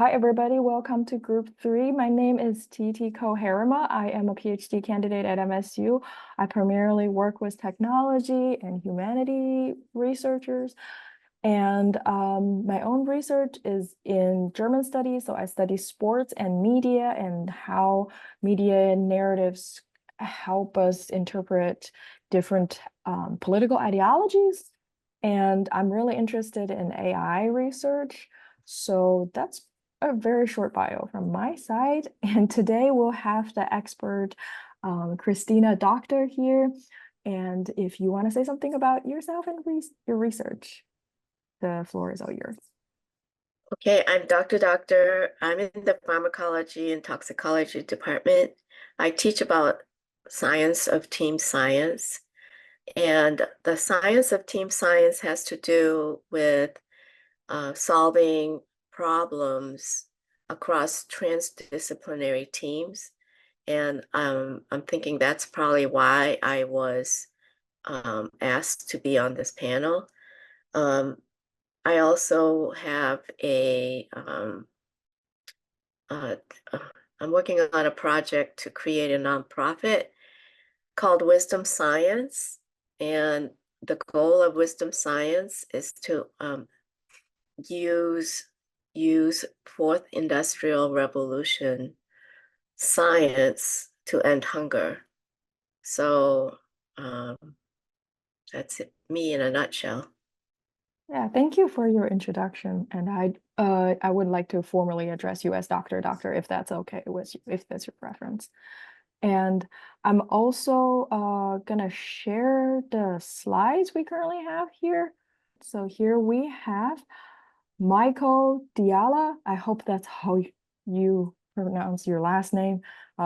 Hi, everybody. Welcome to Group 3. My name is Titi Koharima. I am a PhD candidate at MSU. I primarily work with technology and humanity researchers. And my own research is in German studies. So I study sports and media and how media narratives help us interpret different political ideologies. And I'm really interested in AI research. So that's a very short bio from my side. And today we'll have the expert Christina Doctor here. And if you want to say something about yourself and your research, the floor is all yours. Okay, I'm Dr. Doctor. I'm in the pharmacology and toxicology department. I teach about science of team science. And the science of team science has to do with solving problems across transdisciplinary teams. And I'm thinking that's probably why I was asked to be on this panel. I also have uh, I'm working on a project to create a nonprofit called Wisdom Science. And the goal of Wisdom Science is to use fourth industrial revolution science to end hunger. So that's it, me in a nutshell. Yeah, thank you for your introduction. And I would like to formally address you as Doctor, if that's okay with you, if that's your preference. And I'm also gonna share the slides we currently have here. So here we have Michael Diala. I hope that's how you pronounce your last name.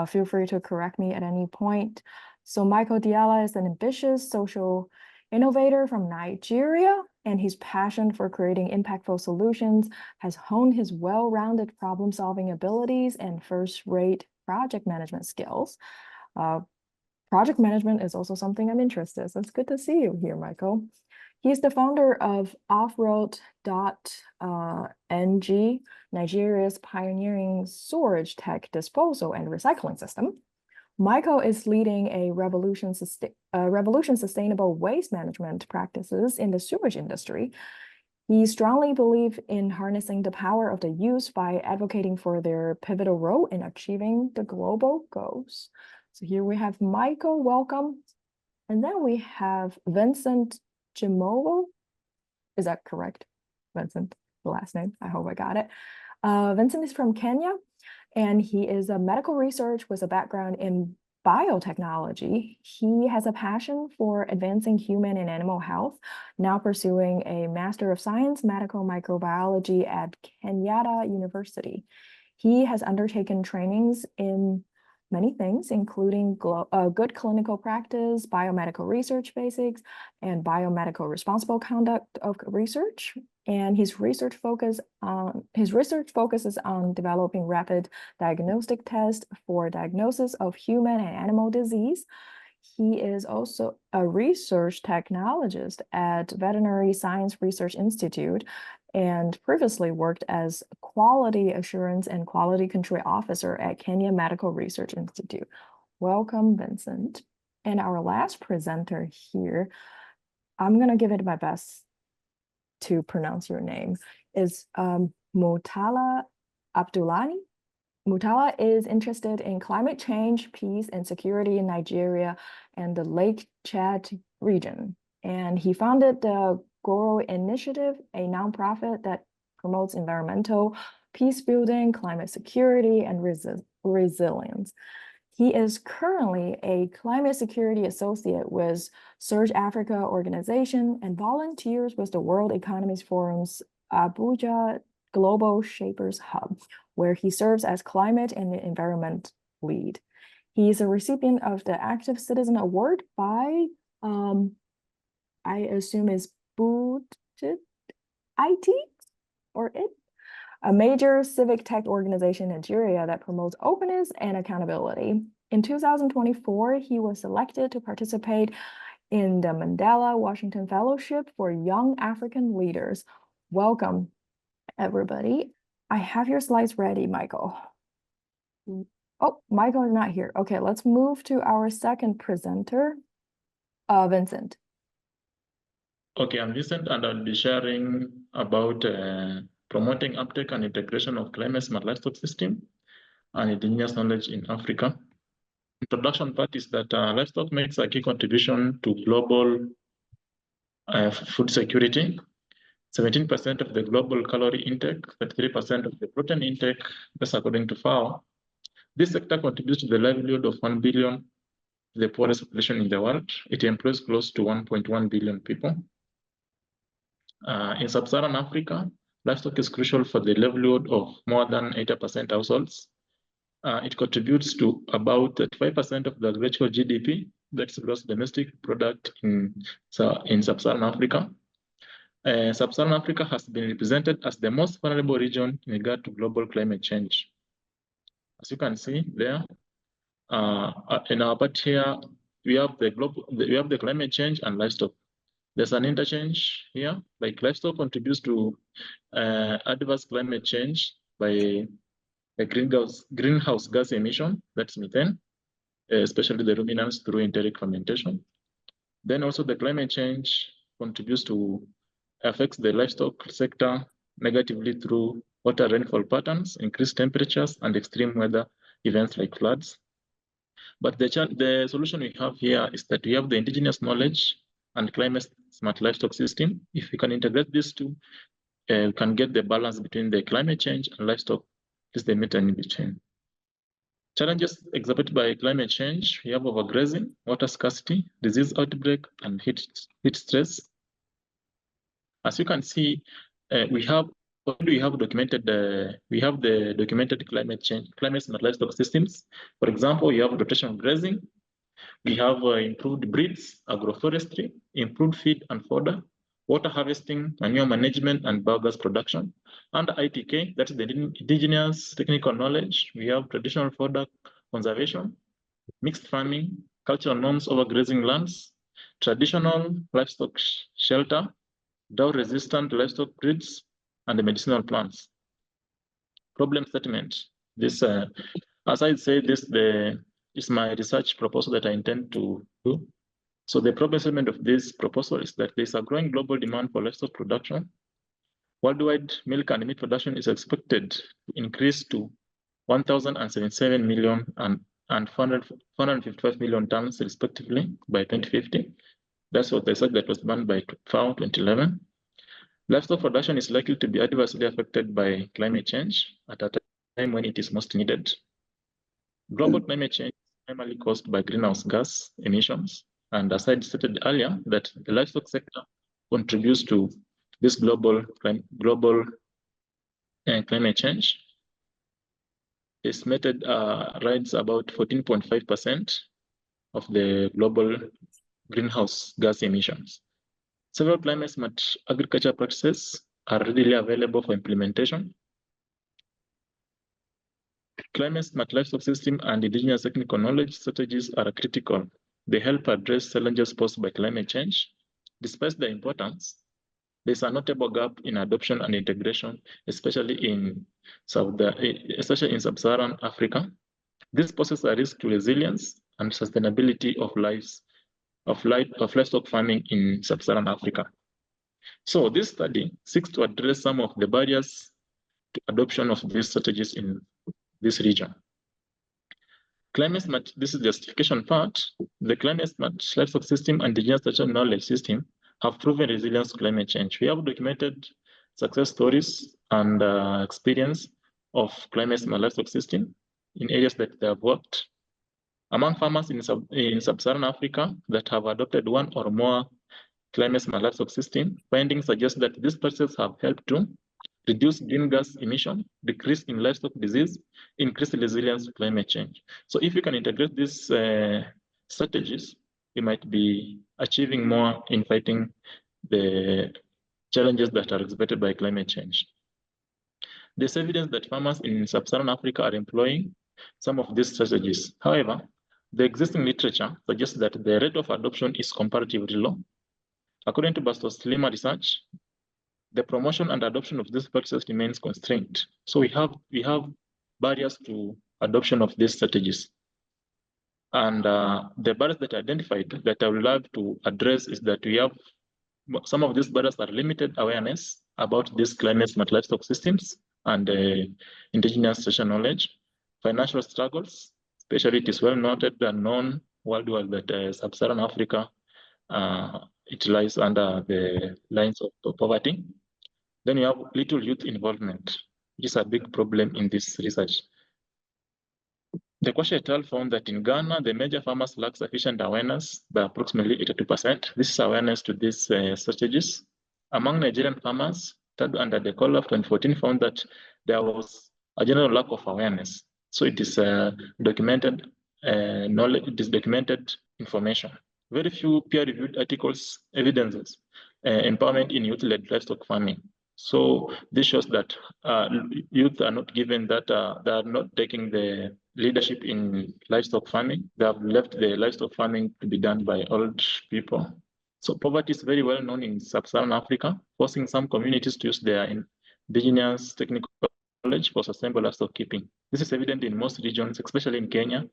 Feel free to correct me at any point. So Michael Diala is an ambitious social innovator from Nigeria, and his passion for creating impactful solutions has honed his well-rounded problem-solving abilities and first-rate project management skills. Project management is also something I'm interested in, so it's good to see you here, Michael. He's the founder of Offroad.ng, Nigeria's pioneering storage tech disposal and recycling system. Michael is leading a revolution sustainable waste management practices in the sewage industry. He strongly believes in harnessing the power of the youth by advocating for their pivotal role in achieving the global goals. So here we have Michael, welcome. And then we have Vincent Chimovo. Is that correct, Vincent, the last name? I hope I got it. Vincent is from Kenya, and he is a medical research with a background in biotechnology. He has a passion for advancing human and animal health, now pursuing a Master of Science Medical Microbiology at Kenyatta University. He has undertaken trainings in many things, including good clinical practice, biomedical research basics, and biomedical responsible conduct of research. And his research focuses on developing rapid diagnostic tests for diagnosis of human and animal disease. He is also a research technologist at Veterinary Science Research Institute and previously worked as quality assurance and quality control officer at Kenya Medical Research Institute. Welcome, Vincent. And our last presenter here, I'm going to give it my best to pronounce your name, is Mutala Abdullani. Mutala is interested in climate change, peace, and security in Nigeria and the Lake Chad region. And he founded the Goro Initiative, a nonprofit that promotes environmental peace building, climate security, and resilience. He is currently a climate security associate with Surge Africa organization and volunteers with the World Economic Forum's Abuja Global Shapers Hub, where he serves as climate and environment lead. He is a recipient of the Active Citizen Award by, I assume is Budget IT or it, a major civic tech organization in Nigeria that promotes openness and accountability. In 2024, he was selected to participate in the Mandela Washington Fellowship for Young African Leaders. Welcome, everybody. I have your slides ready, Michael. Oh, Michael is not here. Okay, let's move to our second presenter, Vincent. Okay, I'm Vincent, and I'll be sharing about promoting uptake and integration of climate-smart livestock system and indigenous knowledge in Africa. Introduction part is that livestock makes a key contribution to global food security. 17% of the global calorie intake, 33% of the protein intake, that's according to FAO. This sector contributes to the livelihood of 1 billion, the poorest population in the world. It employs close to 1.1 billion people. In sub-Saharan Africa, livestock is crucial for the livelihood of more than 80% households. It contributes to about 35% of the agricultural GDP, that's gross domestic product in sub-Saharan Africa. Sub-Saharan Africa has been represented as the most vulnerable region in regard to global climate change. As you can see there, in our part here, we have the climate change and livestock. There's an interchange here, like livestock contributes to adverse climate change by a greenhouse gas emission, that's methane, especially the ruminants through enteric fermentation. Then also the climate change contributes to affects the livestock sector negatively through water rainfall patterns, increased temperatures, and extreme weather events like floods. But the solution we have here is that we have the indigenous knowledge and climate-smart livestock system. If we can integrate these two, we can get the balance between the climate change and livestock, is the meter in between. Challenges exhibited by climate change, we have overgrazing, water scarcity, disease outbreak, and heat stress. As you can see, we have the documented climate-smart livestock systems. For example, you have rotational grazing. We have improved breeds, agroforestry, improved feed and fodder, water harvesting, manure management, and biogas production. Under ITK, that's the indigenous technical knowledge. We have traditional fodder conservation, mixed farming, cultural norms over grazing lands, traditional livestock shelter, drought-resistant livestock breeds, and the medicinal plants. Problem statement. This, as I say, this is my research proposal that I intend to do. So the problem statement of this proposal is that there's a growing global demand for livestock production. Worldwide milk and meat production is expected to increase to 1,077 million and 455 million tons respectively by 2050. That's what they said that was done by FAO 2011. Livestock production is likely to be adversely affected by climate change at a time when it is most needed. Global climate change is primarily caused by greenhouse gas emissions, and as I stated earlier, that the livestock sector contributes to this global climate change. Estimated rides about 14.5% of the global greenhouse gas emissions. Several climate-smart agriculture practices are readily available for implementation. Climate-smart livestock system and indigenous technical knowledge strategies are critical. They help address challenges posed by climate change. Despite their importance, there's a notable gap in adoption and integration, especially in sub-Saharan Africa. This poses a risk to resilience and sustainability of livestock farming in sub-Saharan Africa. So this study seeks to address some of the barriers to adoption of these strategies in this region. Climate-smart, this is the justification part. The climate-smart livestock system and indigenous traditional knowledge system have proven resilience to climate change. We have documented success stories and experience of climate-smart livestock system in areas that they have worked. Among farmers in sub-Saharan Africa that have adopted one or more climate-smart livestock system, findings suggest that these practices have helped to reduce green gas emission, decrease in livestock disease, increase resilience to climate change. So if we can integrate these strategies, we might be achieving more in fighting the challenges that are exhibited by climate change. There's evidence that farmers in sub-Saharan Africa are employing some of these strategies. However, the existing literature suggests that the rate of adoption is comparatively low. According to Bastos Lima research, the promotion and adoption of these practices remains constrained. So we have barriers to adoption of these strategies. And the barriers that I identified that I would love to address is that we have some of these barriers are limited awareness about these climate smart livestock systems and indigenous social knowledge, financial struggles, especially it is well noted and known worldwide that sub-Saharan Africa, it lies under the lines of poverty. Then you have little youth involvement, which is a big problem in this research. The question et al. Found that in Ghana, the major farmers lack sufficient awareness by approximately 82%. This is awareness to these strategies. Among Nigerian farmers, under the call of 2014 found that there was a general lack of awareness. So it is documented knowledge, it is documented information. Very few peer-reviewed articles evidences empowerment in youth-led livestock farming. So this shows that youth are not given that, they are not taking the leadership in livestock farming. They have left the livestock farming to be done by old people. So poverty is very well known in sub-Saharan Africa, forcing some communities to use their indigenous technical knowledge for sustainable livestock keeping. This is evident in most regions, especially in Kenya,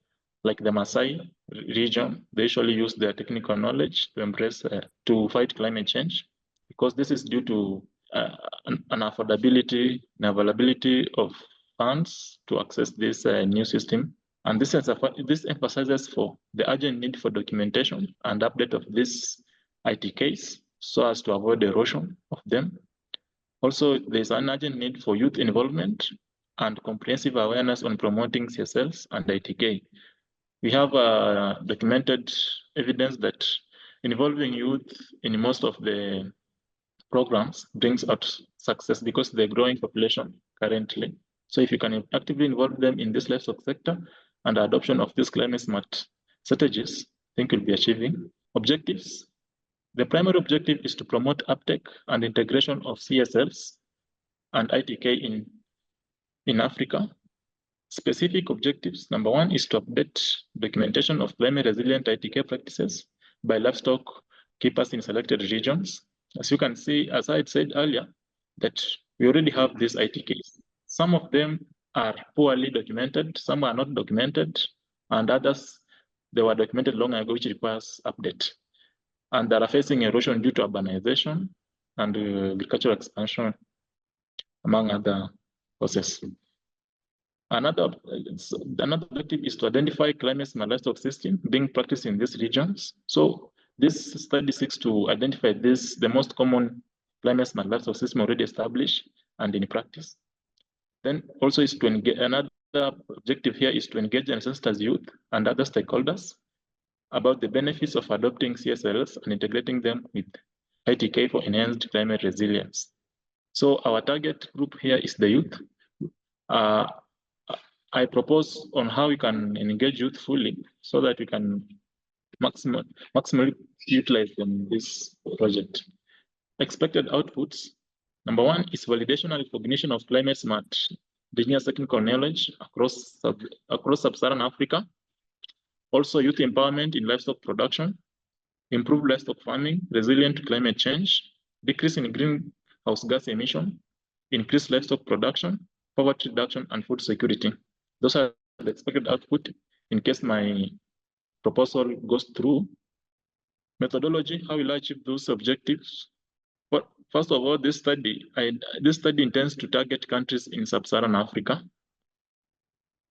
like the Maasai region. They usually use their technical knowledge to embrace, to fight climate change, because this is due to an affordability and availability of funds to access this new system. And this emphasizes for the urgent need for documentation and update of this ITKs so as to avoid erosion of them. Also, there's an urgent need for youth involvement and comprehensive awareness on promoting CSLs and ITK. We have documented evidence that involving youth in most of the programs brings out success because the growing population currently. So if you can actively involve them in this livestock sector and the adoption of these climate smart strategies, I think you'll be achieving objectives. The primary objective is to promote uptake and integration of CSLs and ITK in Africa. Specific objectives, number one is to update documentation of climate resilient ITK practices by livestock keepers in selected regions. As you can see, as I had said earlier, that we already have these ITKs. Some of them are poorly documented, some are not documented, and others, they were documented long ago, which requires update. And they are facing erosion due to urbanization and agricultural expansion, among other causes. Another objective is to identify climate smart livestock system being practiced in these regions. So this study seeks to identify the most common climate smart livestock system already established and in practice. Then also is to engage, another objective here is to engage and sensitize youth and other stakeholders about the benefits of adopting CSLs and integrating them with ITK for enhanced climate resilience. So our target group here is the youth. I propose on how we can engage youth fully so that we can maximally utilize them in this project. Expected outputs. Number one is validation and recognition of climate smart indigenous technical knowledge across sub-Saharan Africa. Also youth empowerment in livestock production, improved livestock farming, resilient to climate change, decrease in greenhouse gas emission, increased livestock production, poverty reduction, and food security. Those are the expected output in case my proposal goes through. Methodology, how will I achieve those objectives? But first of all, this study intends to target countries in sub-Saharan Africa.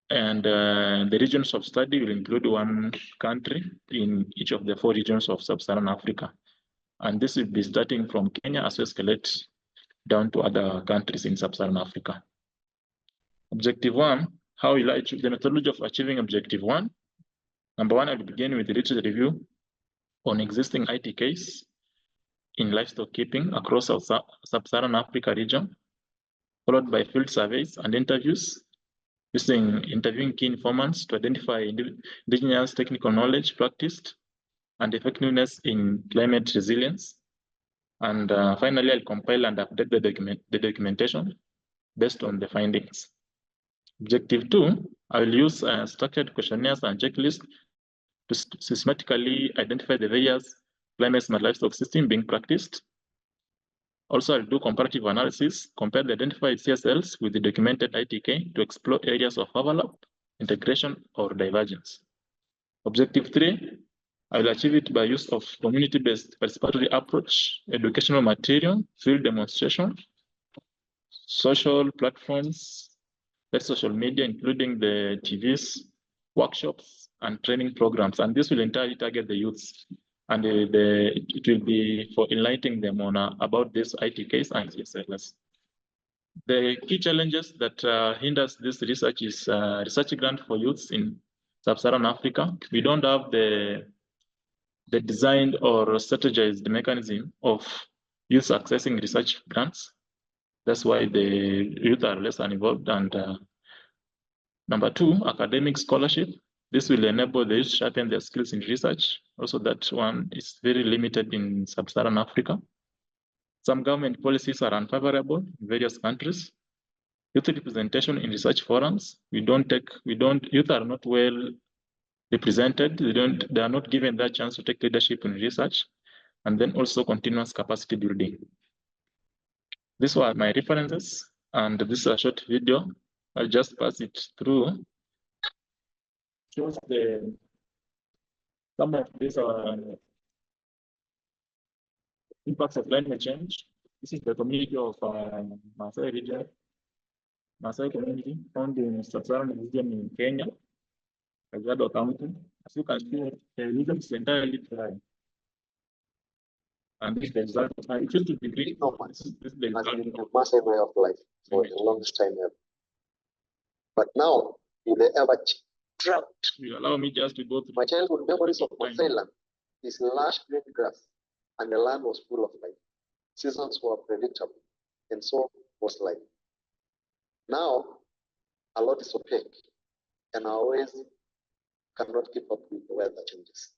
And the regions of study will include one country in each of the 4 regions of sub-Saharan Africa. And this will be starting from Kenya as we escalate down to other countries in sub-Saharan Africa. Objective 1, how will I achieve the methodology of achieving objective 1? Number 1, I will begin with the literature review on existing ITKs in livestock keeping across sub-Saharan Africa region, followed by field surveys and interviews, interviewing key informants to identify indigenous technical knowledge practiced and effectiveness in climate resilience. And finally, I'll compile and update the documentation based on the findings. Objective 2, I will use structured questionnaires and checklists to systematically identify the various climate smart livestock systems being practiced. Also, I'll do comparative analysis, compare the identified CSLs with the documented ITK to explore areas of overlap, integration, or divergence. Objective 3, I will achieve it by use of community-based participatory approach, educational material, field demonstration, social platforms, social media, including the TVs, workshops, and training programs. And this will entirely target the youths. And it will be for enlightening them on about this ITKs and CSLs. The key challenges that hinders this research is research grant for youths in sub-Saharan Africa. We don't have the designed or strategized mechanism of youth accessing research grants. That's why the youth are less involved. And number 2, academic scholarship. This will enable the youth to sharpen their skills in research. Also, that one is very limited in sub-Saharan Africa. Some government policies are unfavorable in various countries. Youth representation in research forums. Youth are not well represented. They are not given that chance to take leadership in research. And then also continuous capacity building. These were my references, and this is a short video. I'll just pass it through. Shows some of these impacts of climate change. This is the community of Maasai region, Maasai community found in sub-Saharan region in Kenya, Kajiado County. As you can see, the region is entirely dry. And this is the result. It used to be green. This is the Maasai way of life for the longest time ever. But now, in the ever drought, you allow me just to go through. My childhood memories of Maasai land is lush green grass, and the land was full of life. Seasons were predictable, and so was life. Now, a lot is opaque, and our ways cannot keep up with the weather changes.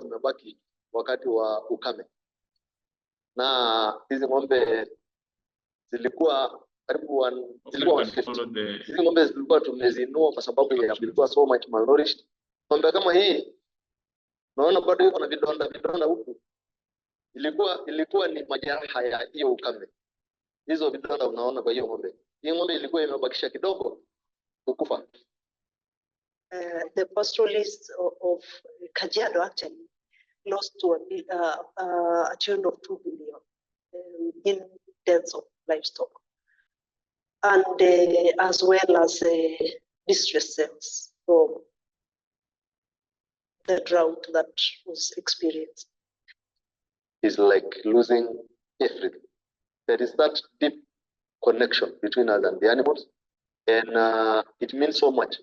Zimebaki wakati wa ukame, na hizi ng'ombe zilikuwa karibu hizi ng'ombe zilikuwa tumezinua kwa sababu ya zilikuwa so much malnourished. Ng'ombe kama hii naona bado iko na vidonda huku, ilikuwa ni majeraha ya hiyo ukame. Hizo vidonda unaona kwa hiyo ng'ombe. Hii ng'ombe ilikuwa imebakisha kidogo kukufa. The pastoralists of Kajiado actually lost to a tune of 2 billion in deaths of livestock, and as well as distress sales from the drought that was experienced. It's like losing everything. There is that deep connection between us and the animals, and it means so much.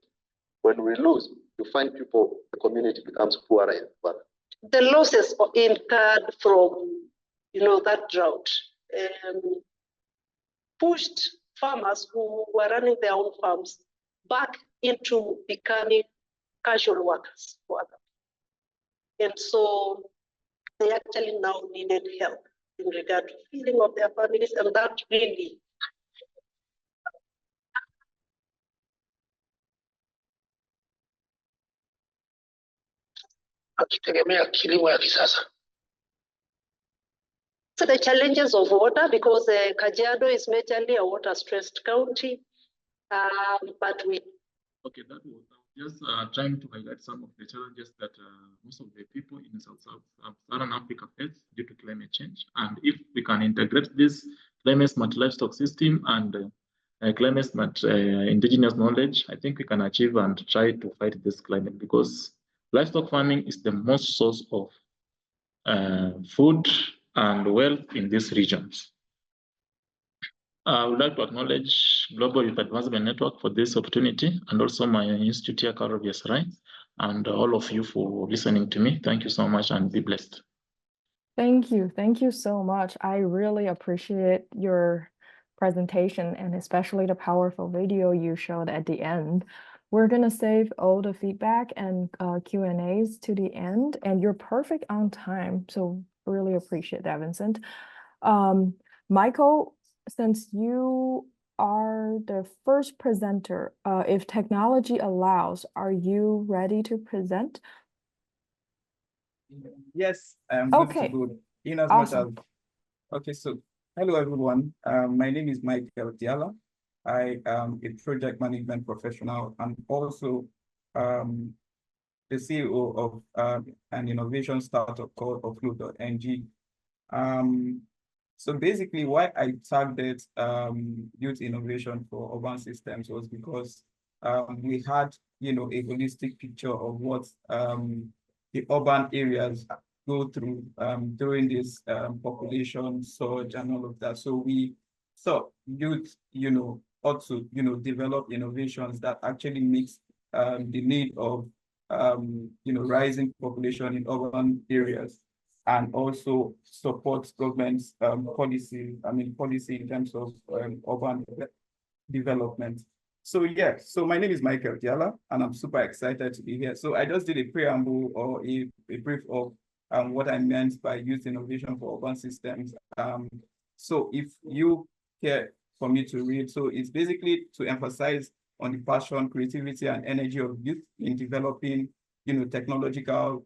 When we lose, you find people, the community becomes poorer and poorer. The losses incurred from, that drought pushed farmers who were running their own farms back into becoming casual workers for them. And so they actually now needed help in regard to feeding of their families, and that really akitegemea kilimo ya kisasa. So the challenges of water, because Kajiado is majorly a water-stressed county, but we... Okay, that was just trying to highlight some of the challenges that most of the people in Sub-Saharan Africa face due to climate change. And if we can integrate this climate-smart livestock system and climate-smart indigenous knowledge, I think we can achieve and try to fight this climate, because livestock farming is the most source of food and wealth in these regions. I would like to acknowledge Global Youth Advancement Network for this opportunity, and also my institute here, Carol Biasrai, and all of you for listening to me. Thank you so much, and be blessed. Thank you. Thank you so much. I really appreciate your presentation, and especially the powerful video you showed at the end. We're going to save all the feedback and Q&As to the end, and you're perfect on time. So really appreciate that, Vincent. Michael, since you are the first presenter, if technology allows, are you ready to present? Yes, I'm good to go. In as much as Okay, so hello everyone. My name is Michael Diala. I am a project management professional and also the CEO of an innovation startup called Offload.ng. So basically why I targeted youth innovation for urban systems was because we had, a holistic picture of what the urban areas go through during this population surge and all of that. So we thought youth, ought to, develop innovations that actually meets the need of, rising population in urban areas and also supports government's policy in terms of urban development. So yeah, so my name is Michael Diala, and I'm super excited to be here. So I just did a preamble or a brief of what I meant by youth innovation for urban systems. So if you care for me to read, so it's basically to emphasize on the passion, creativity, and energy of youth in developing, technological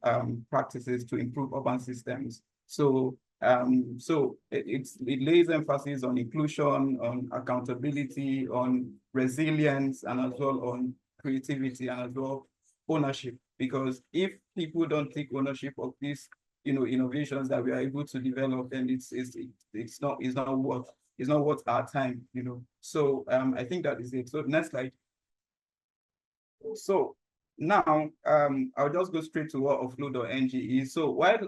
practices to improve urban systems. So it lays emphasis on inclusion, on accountability, on resilience, and as well on creativity and as well ownership. Because if people don't take ownership of these, innovations that we are able to develop, then it's not worth our time, So I think that is it. So next slide. So now I'll just go straight to what Offload.ng is. So while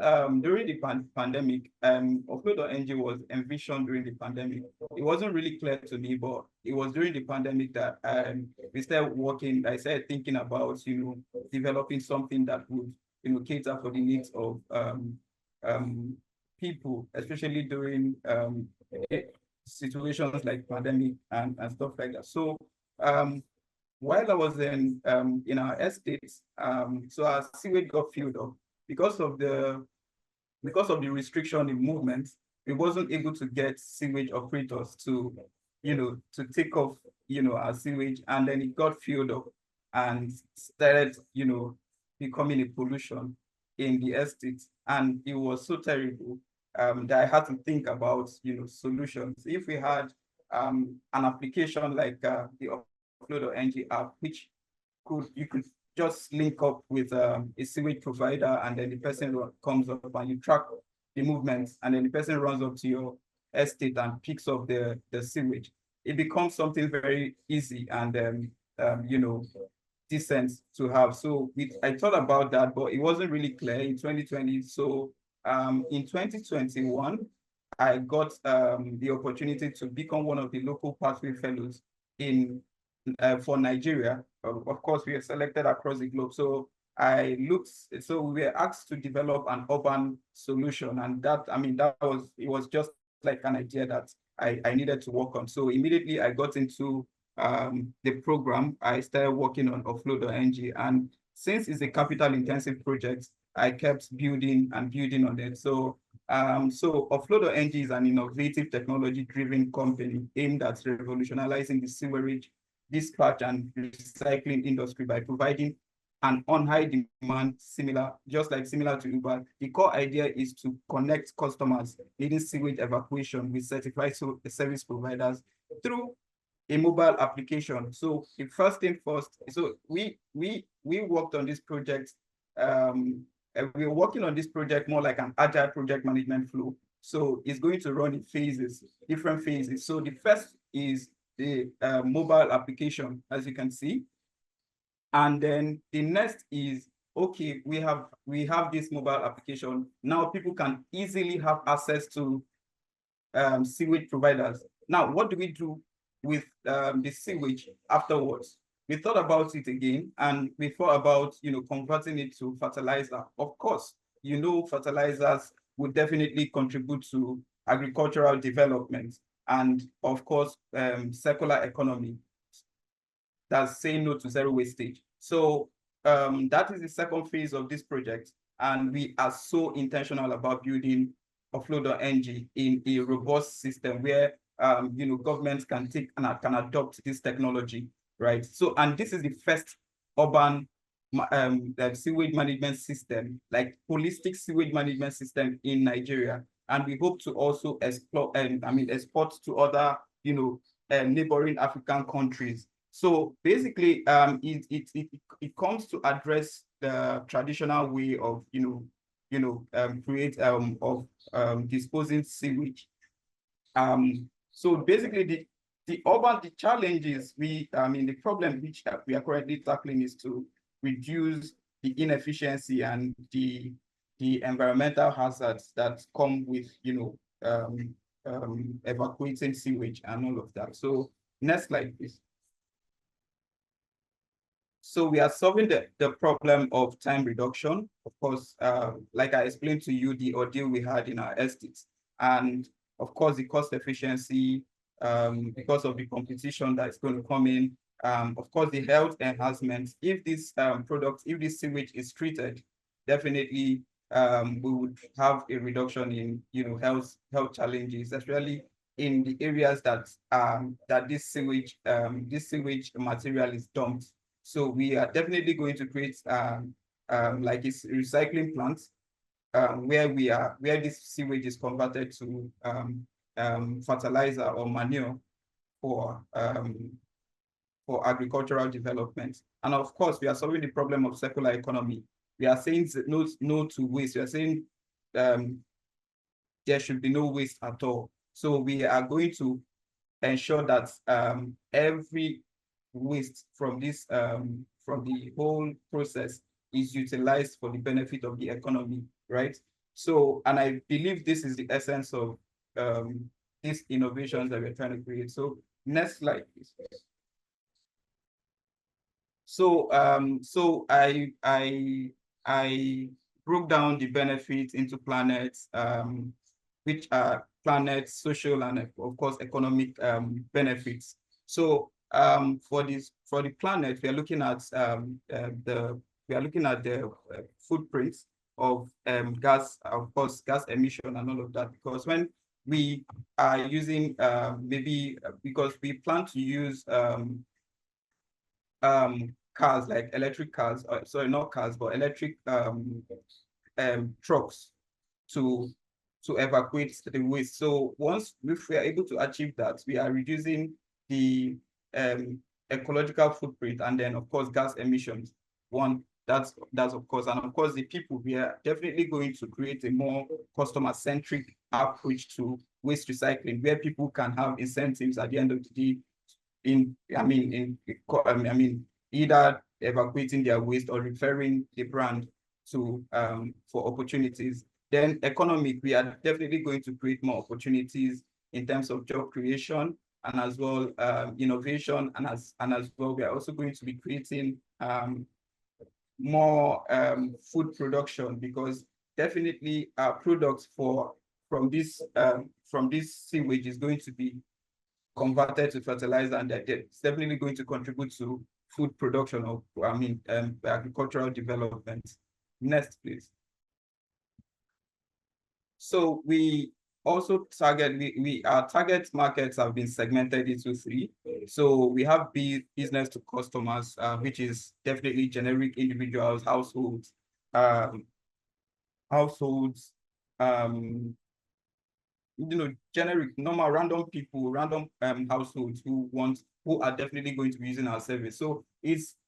during the pandemic, Offload.ng was envisioned during the pandemic. It wasn't really clear to me, but it was during the pandemic that we started working. I started thinking about developing something that would cater for the needs of people, especially during situations like pandemic and stuff like that. So while I was in our estates, so our sewage got filled up because of the restriction in movement. We wasn't able to get sewage operators to take off our sewage, and then it got filled up and started becoming a pollution in the estates, and it was so terrible that I had to think about solutions. If we had an application like the Offload.ng app, which you could just link up with a sewage provider, and then the person comes up and you track the movements, and then the person runs up to your estate and picks up the sewage. It becomes something very easy and decent to have. So I thought about that, but it wasn't really clear in 2020. So in 2021, I got the opportunity to become one of the local pathway fellows for Nigeria. Of course, we are selected across the globe. So so we were asked to develop an urban solution, and it was just like an idea that I needed to work on. So immediately I got into the program. I started working on Offload.ng, and since it's a capital intensive project, I kept building and building on it. So Offload.ng is an innovative technology-driven company aimed at revolutionizing the sewerage, dispatch, and recycling industry by providing an on-high demand similar to Uber. The core idea is to connect customers needing sewage evacuation with certified service providers through a mobile application. So the first thing first, so we worked on this project. We're working on this project more like an agile project management flow. So it's going to run in phases, different phases. So the first is the mobile application, as you can see. And then the next is, okay, we have this mobile application. Now people can easily have access to sewage providers. Now, what do we do with the sewage afterwards? We thought about it again, and we thought about converting it to fertilizer. Of course, fertilizers would definitely contribute to agricultural development and, of course, circular economy. That's saying no to zero wastage. So that is the second phase of this project, and we are so intentional about building Offload.ng in a robust system where governments can take and can adopt this technology, right? So, and this is the first urban sewage management system, like holistic sewage management system in Nigeria. and we hope to also explore and export to other neighboring African countries. So basically, it comes to address the traditional way of disposing sewage. So basically, the challenges the problem which we are currently tackling is to reduce the inefficiency and the environmental hazards that come with evacuating sewage and all of that. So next slide, please. So we are solving the problem of time reduction. Of course, like I explained to you, the ordeal we had in our estates, and of course the cost efficiency, because of the competition that's going to come in. Of course, the health enhancements. If this if this sewage is treated, definitely we would have a reduction in health challenges, especially in the areas that this sewage material is dumped. So we are definitely going to create like a recycling plant where this sewage is converted to fertilizer or manure for agricultural development. And of course, we are solving the problem of circular economy. We are saying no to waste. We are saying there should be no waste at all. So we are going to ensure that every waste from this from the whole process is utilized for the benefit of the economy, right? So, and I believe this is the essence of these innovations that we're trying to create. So next slide, please. So I broke down the benefits into planets, which are planet, social, and of course economic benefits. So for the planet, we are looking at the footprints of gas, of course, gas emission and all of that. Because when we are using because we plan to use cars like electric cars, sorry, not cars, but electric trucks to evacuate the waste. So once if we are able to achieve that, we are reducing the ecological footprint, and then of course gas emissions. That's of course, and of course the people, we are definitely going to create a more customer-centric approach to waste recycling, where people can have incentives at the end of the day either evacuating their waste or referring the brand to for opportunities. Then economic, we are definitely going to create more opportunities in terms of job creation and as well innovation, and as well we are also going to be creating more food production, because definitely our products from this sewage is going to be converted to fertilizer, and it's definitely going to contribute to food production of agricultural development. Next, please. So we also target, our target markets have been segmented into 3. So we have business to customers, which is definitely generic individuals, households, generic, normal, random people, random households who are definitely going to be using our service. So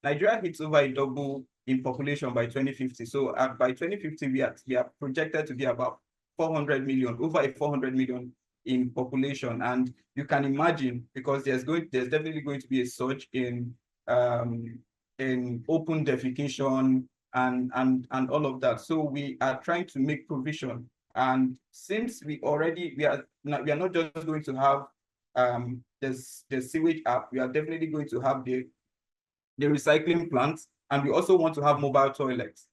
Nigeria hits over a double in population by 2050. So by 2050, we are projected to be about 400 million, over 400 million in population. And you can imagine, because there's definitely going to be a surge in open defecation and all of that. So we are trying to make provision. And since we are not just going to have the sewage app, we are definitely going to have the recycling plants, and we also want to have mobile toilets.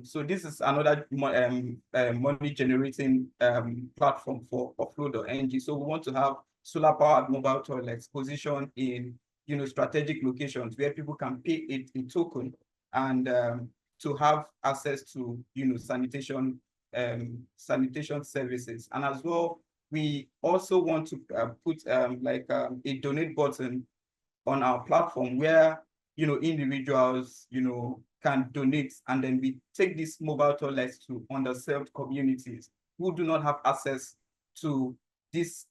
So this is another money generating platform for offload.ng. So we want to have solar powered mobile toilets positioned in strategic locations where people can pay a token and to have access to sanitation services. And as well, we also want to put a donate button on our platform where individuals can donate, and then we take these mobile toilets to underserved communities who do not have access to this,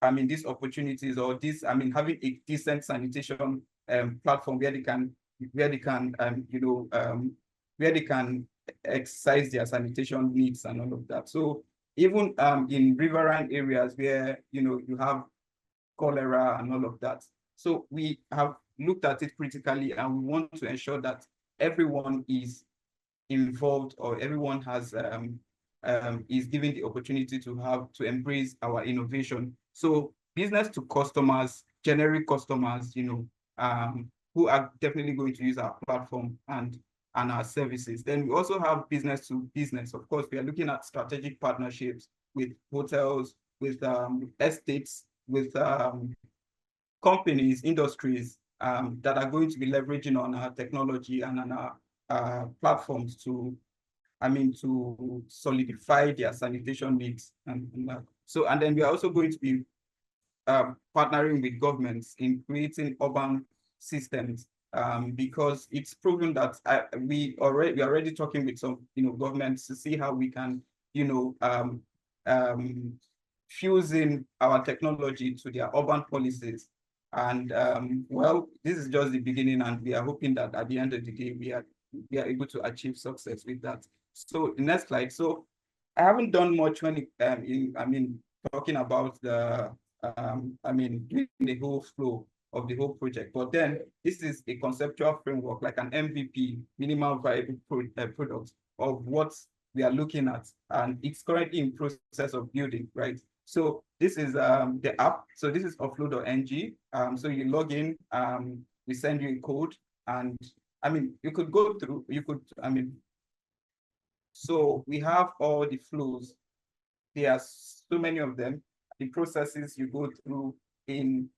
these opportunities, or this, having a decent sanitation platform where they can exercise their sanitation needs and all of that. So even in riverine areas where you have cholera and all of that. So we have looked at it critically, and we want to ensure that everyone is involved, or everyone has is given the opportunity to embrace our innovation. So business to customers, generic customers, who are definitely going to use our platform and our services. Then we also have business to business. Of course, we are looking at strategic partnerships with hotels, with estates, with companies, industries that are going to be leveraging on our technology and on our platforms to solidify their sanitation needs. And then we are also going to be partnering with governments in creating urban systems, because it's proven that we are already talking with some governments to see how we can fusing our technology to their urban policies. And well, this is just the beginning, and we are hoping that at the end of the day we are able to achieve success with that. So the next slide. So I haven't done much when talking about the doing the whole flow of the whole project. But then this is a conceptual framework, like an MVP, minimal viable product, of what we are looking at, and it's currently in process of building, right? So this is the app. So this is offload.ng. So you log in, we send you a code, and you could go through, so we have all the flows. There are so many of them. The processes you go through in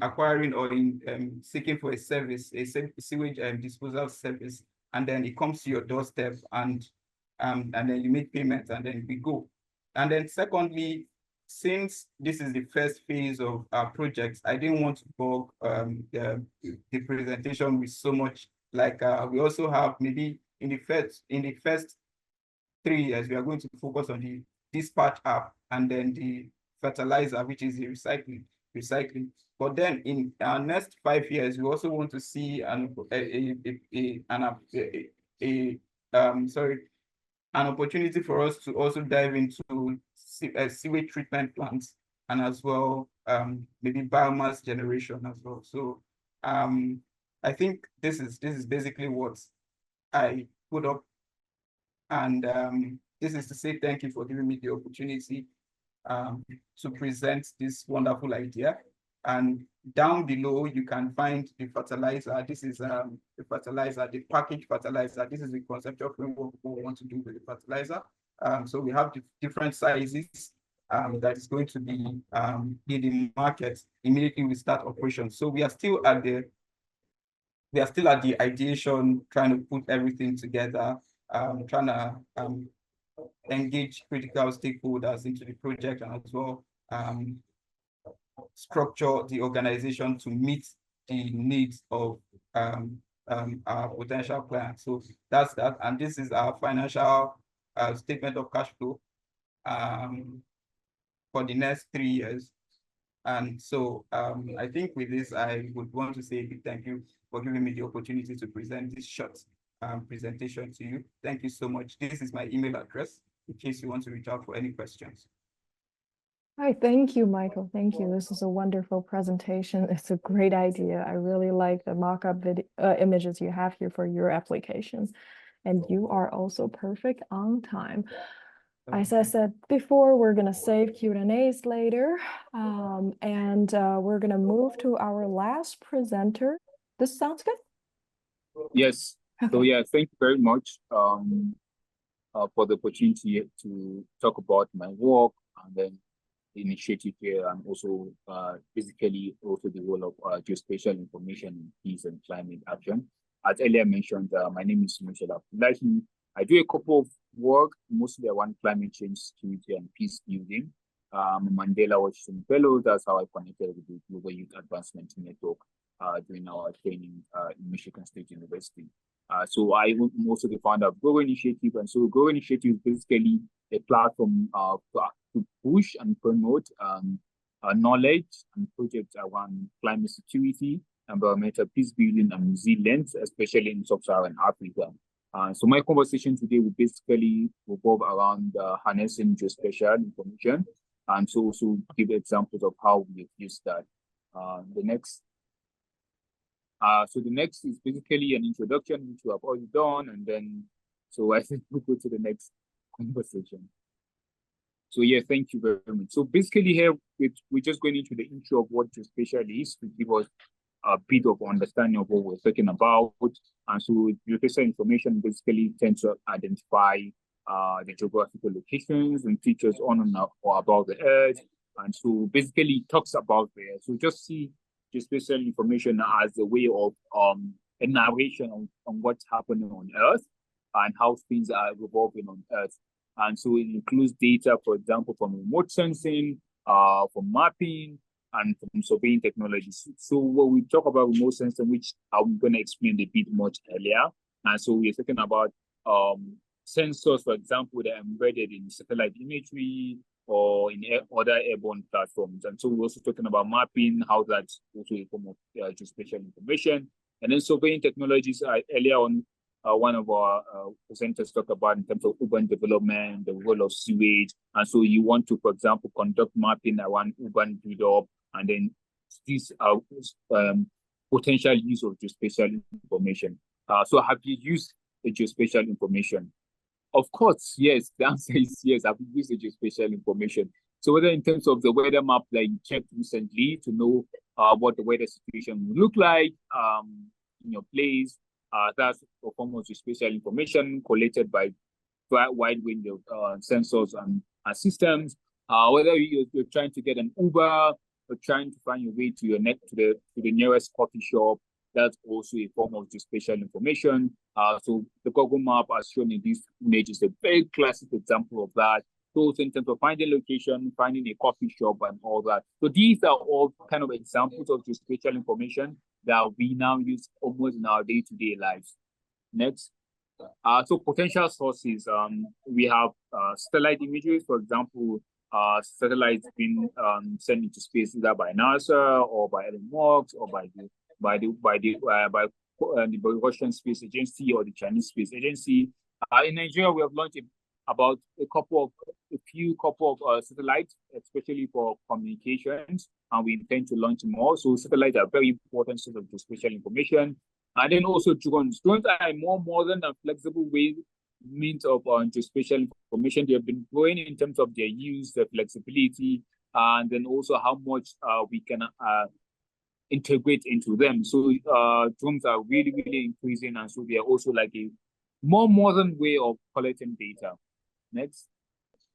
acquiring or in seeking for a service, a sewage disposal service, and then it comes to your doorstep, and then you make payments, and then we go. And then secondly, since this is the first phase of our project, I didn't want to bog the presentation with so much. Like we also have maybe in the first 3 years, we are going to focus on the dispatch app, and then the fertilizer, which is the recycling. But then in our next 5 years, we also want to see an opportunity for us to also dive into sewage treatment plants, and as well maybe biomass generation as well. So I think this is basically what I put up, and this is to say thank you for giving me the opportunity to present this wonderful idea. And down below, you can find the fertilizer. This is the fertilizer, the packaged fertilizer. This is the conceptual framework we want to do with the fertilizer. So we have the different sizes that is going to be in the market immediately we start operations. So we are still at the ideation, trying to put everything together, trying to engage critical stakeholders into the project, and as well structure the organization to meet the needs of our potential clients. So that's that, and this is our financial statement of cash flow for the next 3 years. And so I think with this, I would want to say a big thank you for giving me the opportunity to present this short presentation to you. Thank you so much. This is my email address in case you want to reach out for any questions. Hi, thank you, Michael. Thank you. This is a wonderful presentation. It's a great idea. I really like the mock-up images you have here for your applications. And you are also perfect on time. As I said before, we're going to save Q&As later. We're going to move to our last presenter. This sounds good? Yes. Okay. So yeah, thank you very much for the opportunity to talk about my work and then the initiative here, and also basically also the role of geospatial information in peace and climate action. As earlier mentioned, my name is Michelle Abdullahi. I do a couple of work, mostly around climate change, security, and peace building. I'm a Mandela Washington Fellow. That's how I connected with the Global Youth Advancement Network during our training in Michigan State University. So I am also the founder of Grow Initiative, and so Grow Initiative is basically a platform to push and promote knowledge and projects around climate security, environmental peace building, and resilience, especially in sub-Saharan Africa. So my conversation today will basically revolve around harnessing geospatial information, and so also give examples of how we've used that. So the next is basically an introduction, which we have already done, and then, so I think we'll go to the next conversation. So yeah, thank you very much. So basically here, we're just going into the intro of what geospatial is to give us a bit of understanding of what we're talking about. And so geospatial information basically tends to identify the geographical locations and features on and or about the Earth. And so basically it talks about the Earth. So just see geospatial information as a way of a narration on what's happening on Earth and how things are revolving on Earth. And so it includes data, for example, from remote sensing, from mapping, and from surveying technologies. So when we talk about remote sensing, which I'm going to explain a bit much earlier, and so we're talking about sensors, for example, that are embedded in satellite imagery or in other airborne platforms. And so we're also talking about mapping, how that's also a form of geospatial information. And then surveying technologies, earlier on, one of our presenters talked about in terms of urban development, the role of sewage. And so you want to, for example, conduct mapping around urban build-up, and then this potential use of geospatial information. So have you used the geospatial information? Of course, yes. The answer is yes. I've used the geospatial information. So whether in terms of the weather map that you checked recently to know what the weather situation will look like in your place, that's a form of geospatial information collated by wide range of sensors and systems. Whether you're trying to get an Uber or trying to find your way to the nearest coffee shop, that's also a form of geospatial information. So the Google map, as shown in this image, is a very classic example of that. So in terms of finding location, finding a coffee shop, and all that. So these are all kind of examples of geospatial information that we now use almost in our day-to-day lives. Next. So potential sources, we have satellite images, for example, satellites being sent into space either by NASA or by Elon Musk or by the Russian Space Agency or the Chinese Space Agency. In Nigeria, we have launched about a few couple of satellites, especially for communications, and we intend to launch more. So satellites are very important source of geospatial information. And then also drones. Drones are a more modern and flexible means of geospatial information. They have been growing in terms of their use, their flexibility, and then also how much we can integrate into them. So drones are really, really increasing, and so they are also like a more modern way of collecting data. Next.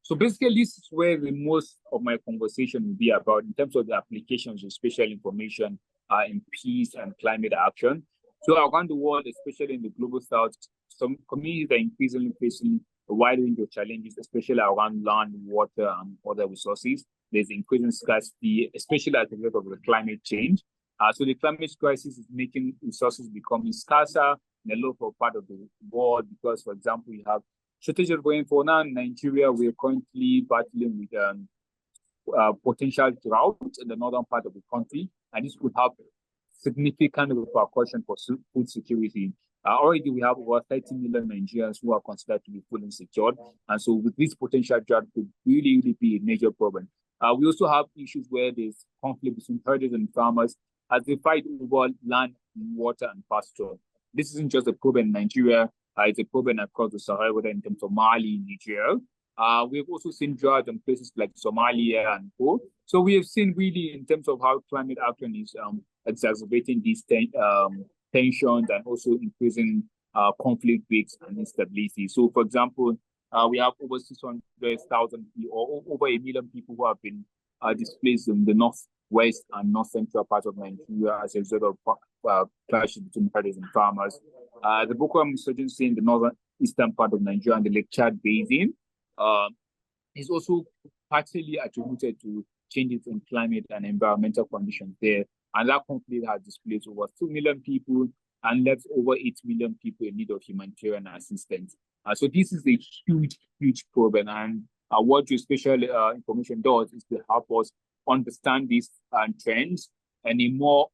So basically, this is where the most of my conversation will be about in terms of the applications of spatial information in peace and climate action. So around the world, especially in the global south, some communities are increasingly facing a wide range of challenges, especially around land, water, and other resources. There's increasing scarcity, especially as a result of the climate change. So the climate crisis is making resources becoming scarcer in a lot of part of the world because, for example, you have shortage of rainfall now in Nigeria. We are currently battling with potential drought in the northern part of the country, and this could have significant repercussion for food security. Already we have over 30 million Nigerians who are considered to be food insecure, and so with this potential drought could really, really be a major problem. We also have issues where there's conflict between herders and farmers as they fight over land, water, and pasture. This isn't just a problem in Nigeria, it's a problem across the Sahara, whether in terms of Mali, Niger. We've also seen drought in places like Somalia and Co. So we have seen really in terms of how climate action is exacerbating these tensions and also increasing conflict risks and instability. So, for example, we have over 600,000 or over 1 million people who have been displaced in the northwest and north central parts of Nigeria as a result of clashes between herders and farmers. The Boko Haram insurgency in the northeastern part of Nigeria and the Lake Chad Basin is also partially attributed to changes in climate and environmental conditions there. And that conflict has displaced over 2 million people and left over 8 million people in need of humanitarian assistance. So this is a huge problem, and what your spatial information does is to help us understand these trends in a more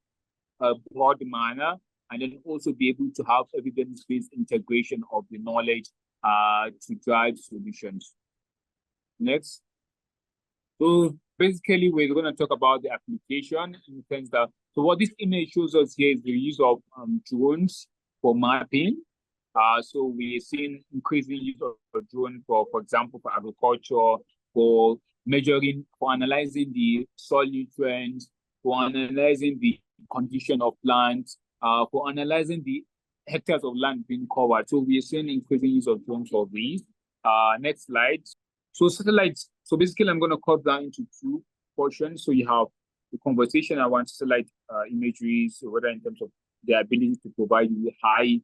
broad manner, and then also be able to have evidence-based integration of the knowledge to drive solutions. Next. So basically, we're going to talk about the application in the sense that, so what this image shows us here is the use of drones for mapping. So we're seeing increasing use of drone for example, for agriculture, for measuring, for analyzing the soil nutrients, for analyzing the condition of plants, for analyzing the hectares of land being covered. So we're seeing increasing use of drones for these. Next slide. So satellites. So basically, I'm going to cut down into two portions. So you have the conversation around satellite imagery, so whether in terms of the ability to provide you with high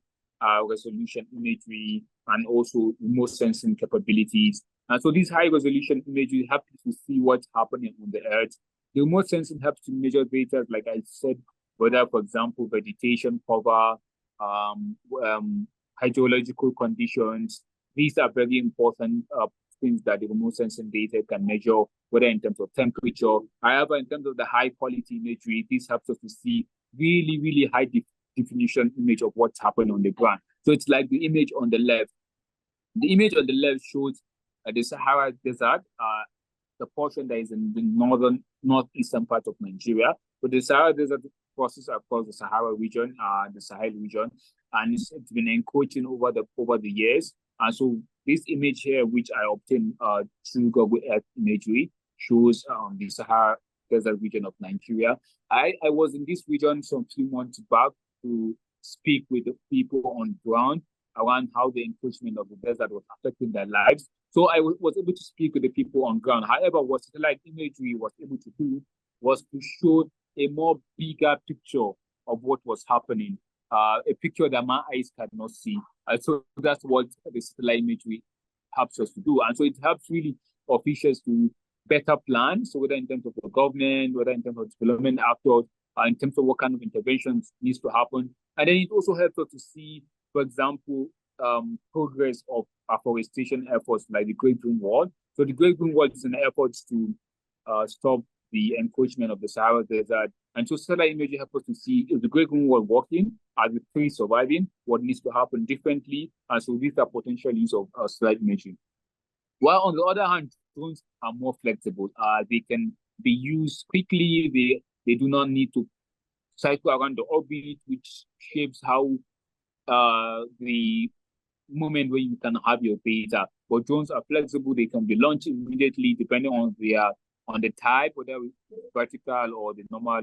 resolution imagery and also remote sensing capabilities. And so these high resolution imagery help you to see what's happening on the Earth. The remote sensing helps to measure data, like I said, whether, for example, vegetation cover, hydrological conditions. These are very important things that the remote sensing data can measure, whether in terms of temperature. However, in terms of the high quality imagery, this helps us to see really high definition image of what's happening on the ground. So it's like the image on the left. The image on the left shows the Sahara Desert, the portion that is in the northeastern part of Nigeria. But the Sahara Desert crosses across the Sahara region, the Sahel region, and it's been encroaching over the years. And so this image here, which I obtained through Google Earth imagery, shows the Sahara Desert region of Nigeria. I was in this region some few months back to speak with the people on ground around how the encroachment of the desert was affecting their lives. So I was able to speak with the people on ground. However, what satellite imagery was able to do was to show a more bigger picture of what was happening, a picture that my eyes cannot see. So that's what the satellite imagery helps us to do. And so it helps really officials to better plan. So whether in terms of the government, whether in terms of development actors, in terms of what kind of interventions needs to happen. And then it also helps us to see, for example, progress of afforestation efforts like the Great Green Wall. So the Great Green Wall is an effort to stop the encroachment of the Sahara Desert. And so satellite imagery helps us to see, is the Great Green Wall working? Are the trees surviving? What needs to happen differently? And so these are potential use of satellite imagery. While on the other hand, drones are more flexible. They can be used quickly. They do not need to cycle around the orbit, which shapes how the moment where you can have your data. But drones are flexible. They can be launched immediately depending on the type, whether vertical or the normal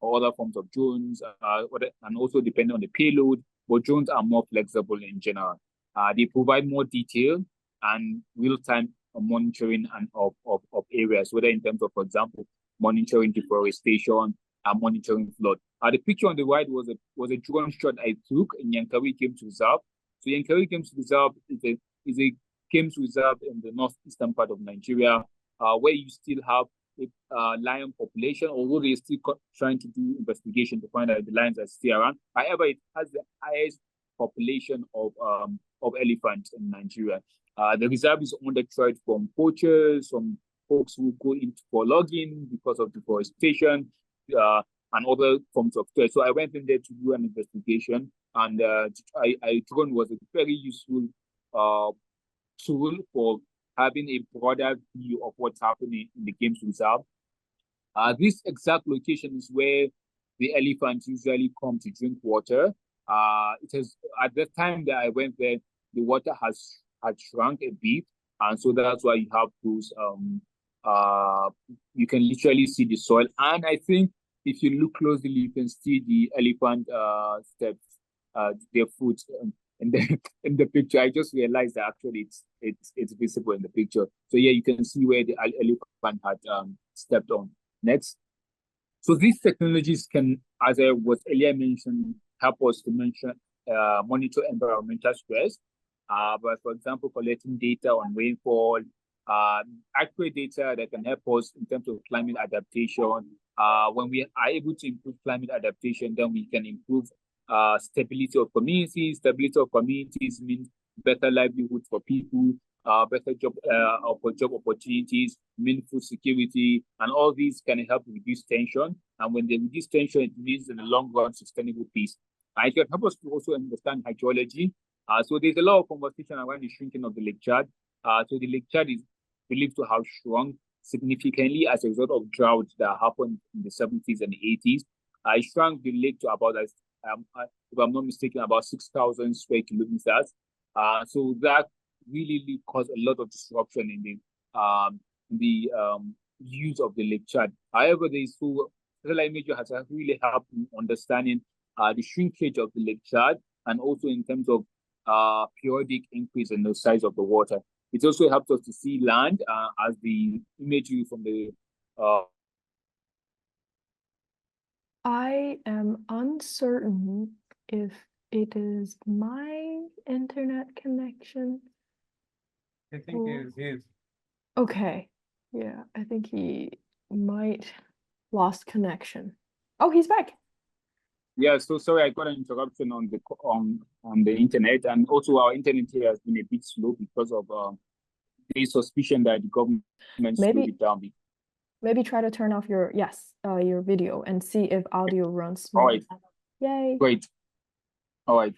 or other forms of drones, and also depending on the payload. But drones are more flexible in general. They provide more detail and real-time monitoring of areas, whether in terms of, for example, monitoring deforestation and monitoring flood. The picture on the right was a drone shot I took in Yankari Games Reserve. So Yankari Games Reserve is a games reserve in the northeastern part of Nigeria, where you still have a lion population, although they're still trying to do investigation to find out if the lions are still around. However, it has the highest population of elephants in Nigeria. The reserve is under threat from poachers, from folks who go in for logging because of deforestation, and other forms of threat. So I went in there to do an investigation, and drone was a very useful tool for having a broader view of what's happening in the games reserve. This exact location is where the elephants usually come to drink water. It has, at the time that I went there, the water had shrunk a bit, and so that's why you have those. You can literally see the soil, and I think if you look closely, you can see the elephant steps, their foot in the picture. I just realized that actually it's visible in the picture. So yeah, you can see where the elephant had stepped on. Next. So these technologies can, as I was earlier mentioned, help us to monitor environmental stress. But for example, collecting data on rainfall, accurate data that can help us in terms of climate adaptation. When we are able to improve climate adaptation, then we can improve stability of communities. Stability of communities means better livelihoods for people, better job opportunities, meaningful security, and all these can help reduce tension. And when they reduce tension, it means in the long run sustainable peace. It can help us to also understand hydrology. So there's a lot of conversation around the shrinking of the Lake Chad. So the Lake Chad is believed to have shrunk significantly as a result of droughts that happened in the 70s and 80s. I shrunk the lake to about, if I'm not mistaken, about 6,000 square kilometers. So that really caused a lot of disruption in the use of the Lake Chad. However, satellite imagery has really helped in understanding the shrinkage of the Lake Chad, and also in terms of periodic increase in the size of the water. It also helps us to see land as the imagery from the I am uncertain if it is my internet connection. I think it is. Okay. Yeah, I think he might lost connection. Oh, he's back. Yeah, so sorry, I got an interruption on the internet, and also our internet here has been a bit slow because of the suspicion that the government slowed it down. Maybe try to turn off your video and see if audio runs smooth. All right. Yay. Great. All right.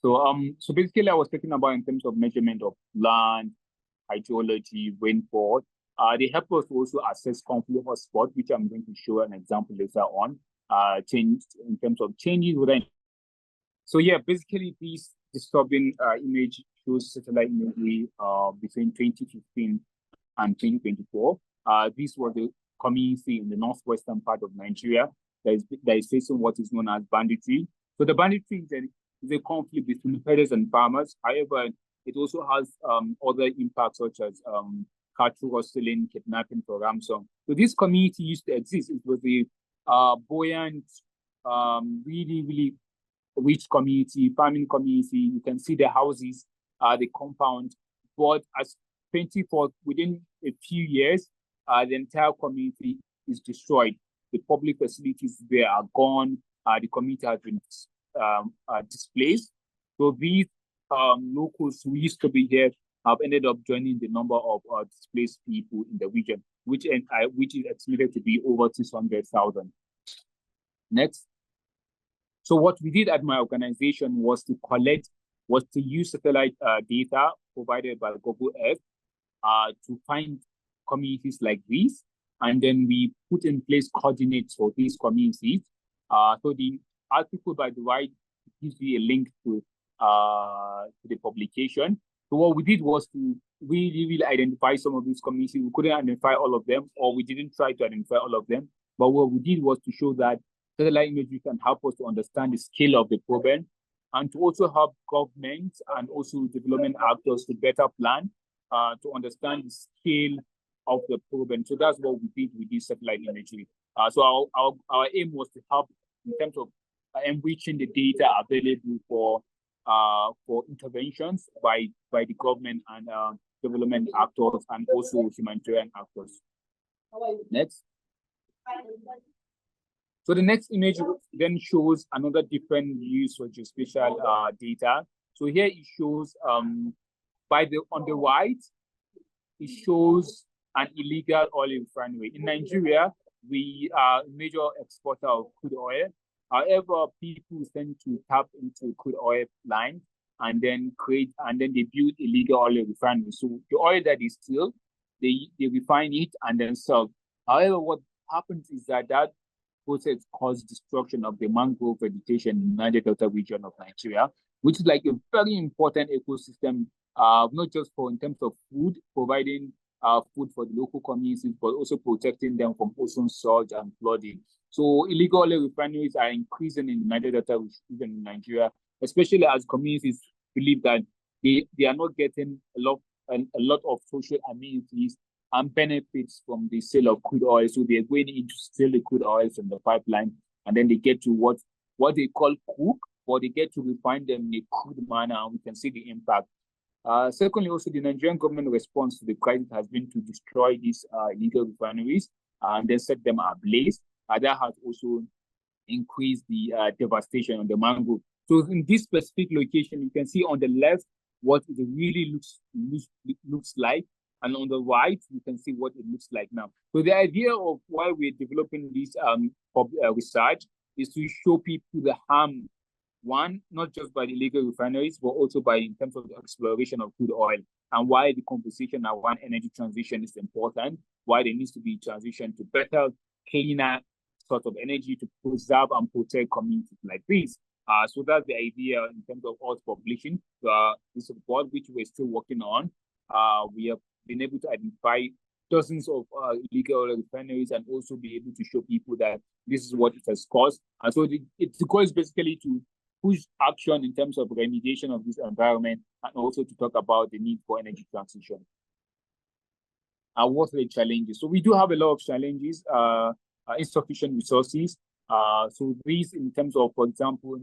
So basically I was talking about in terms of measurement of land, hydrology, rainfall. They help us to also assess conflict hotspot, which I'm going to show an example later on. Change in terms of changes within. So yeah, basically this disturbing image shows satellite imagery between 2015 and 2024. This was the community in the northwestern part of Nigeria that is facing what is known as banditry. So the banditry is a conflict between herders and farmers. However, it also has other impacts such as cattle rustling, kidnapping for ransom. So this community used to exist. It was a buoyant, really rich community, farming community. You can see the houses, the compound. But as 24, within a few years, the entire community is destroyed. The public facilities there are gone. The community has been displaced. So these locals who used to be here have ended up joining the number of displaced people in the region, which is estimated to be over 600,000. Next. So what we did at my organization was to use satellite data provided by Google Earth to find communities like these, and then we put in place coordinates for these communities. So the article by the right gives you a link to the publication. So what we did was to really identify some of these communities. We couldn't identify all of them, or we didn't try to identify all of them. But what we did was to show that satellite imagery can help us to understand the scale of the problem, and to also help governments and also development actors to better plan, to understand the scale of the problem. So that's what we did with this satellite imagery. So our aim was to help in terms of enriching the data available for interventions by the government and development actors and also humanitarian actors. Next. So the next image then shows another different use for geospatial data. So here it shows on the right, it shows an illegal oil refinery. In Nigeria, we are a major exporter of crude oil. However, people tend to tap into crude oil line and then they build illegal oil refineries. So the oil that is still, they refine it and then sell. However, what happens is that process caused destruction of the mangrove vegetation in the Niger Delta region of Nigeria, which is like a very important ecosystem, not just in terms of food, providing food for the local communities, but also protecting them from ozone surge and flooding. So illegal oil refineries are increasing in the Niger Delta region in Nigeria, especially as communities believe that they are not getting a lot of social amenities and benefits from the sale of crude oil. So they're going in to steal the crude oil from the pipeline, and then they get to what they call cook, or they get to refine them in a crude manner, and we can see the impact. Secondly, also the Nigerian government response to the crisis has been to destroy these illegal refineries and then set them ablaze. That has also increased the devastation on the mangrove. So in this specific location, you can see on the left, what it really looks like. And on the right, you can see what it looks like now. So the idea of why we're developing this research is to show people the harm, one, not just by the illegal refineries, but also by in terms of the exploration of crude oil, and why the conversation around energy transition is important, why there needs to be transition to better, cleaner sort of energy to preserve and protect communities like this. So that's the idea in terms of us publishing this report, which we're still working on. We have been able to identify dozens of illegal refineries and also be able to show people that this is what it has caused. And so the goal is basically to push action in terms of remediation of this environment and also to talk about the need for energy transition. And what are the challenges? So we do have a lot of challenges, insufficient resources. So these in terms of, for example,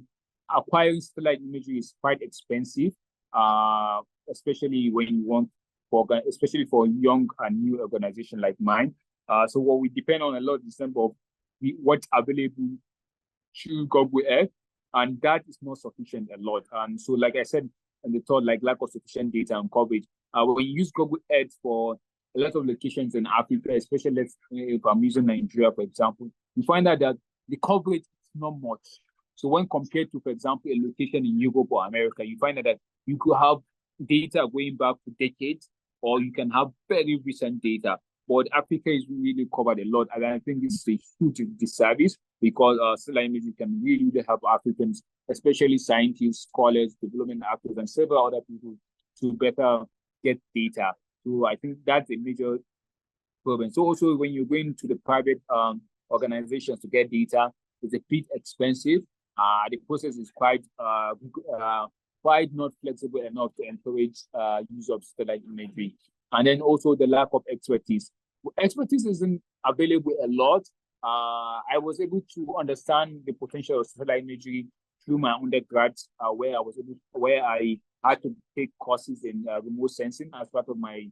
acquiring satellite imagery is quite expensive, especially when you want, especially for a young and new organization like mine. So what we depend on a lot in terms of what's available through Google Earth, and that is not sufficient a lot. And so, like I said, and the third, like lack of sufficient data and coverage. When you use Google Earth for a lot of locations in Africa, especially if I'm using Nigeria, for example, you find out that the coverage is not much. So when compared to, for example, a location in Europe or America, you find out that you could have data going back for decades, or you can have very recent data. But Africa is really covered a lot, and I think this is a huge disservice because satellite imagery can really help Africans, especially scientists, scholars, development actors, and several other people to better get data. So I think that's a major problem. So also when you're going to the private organizations to get data, it's a bit expensive. The process is quite not flexible enough to encourage use of satellite imagery. And then also the lack of expertise. Expertise isn't available a lot. I was able to understand the potential of satellite imagery through my undergrad, where I had to take courses in remote sensing as part of my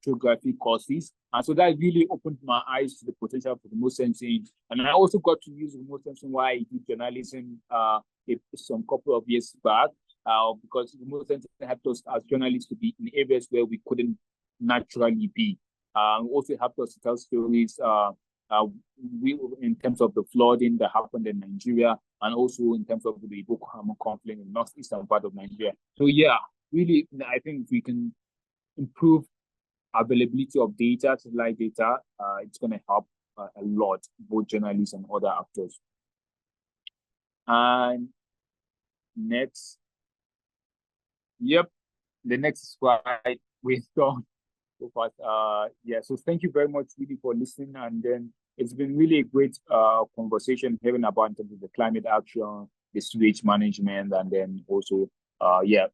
geography courses. And so that really opened my eyes to the potential for remote sensing. And I also got to use remote sensing while I did journalism some couple of years back, because remote sensing helped us as journalists to be in areas where we couldn't naturally be. Also helped us to tell stories in terms of the flooding that happened in Nigeria, and also in terms of the Boko Haram conflict in the northeastern part of Nigeria. So yeah, really, I think we can improve availability of data, satellite data. It's going to help a lot, both journalists and other actors. And next, yep, the next slide we've done. So far, yeah, so thank you very much really for listening, and then it's been really a great conversation hearing about the climate action, the sewage management, and then also yeah,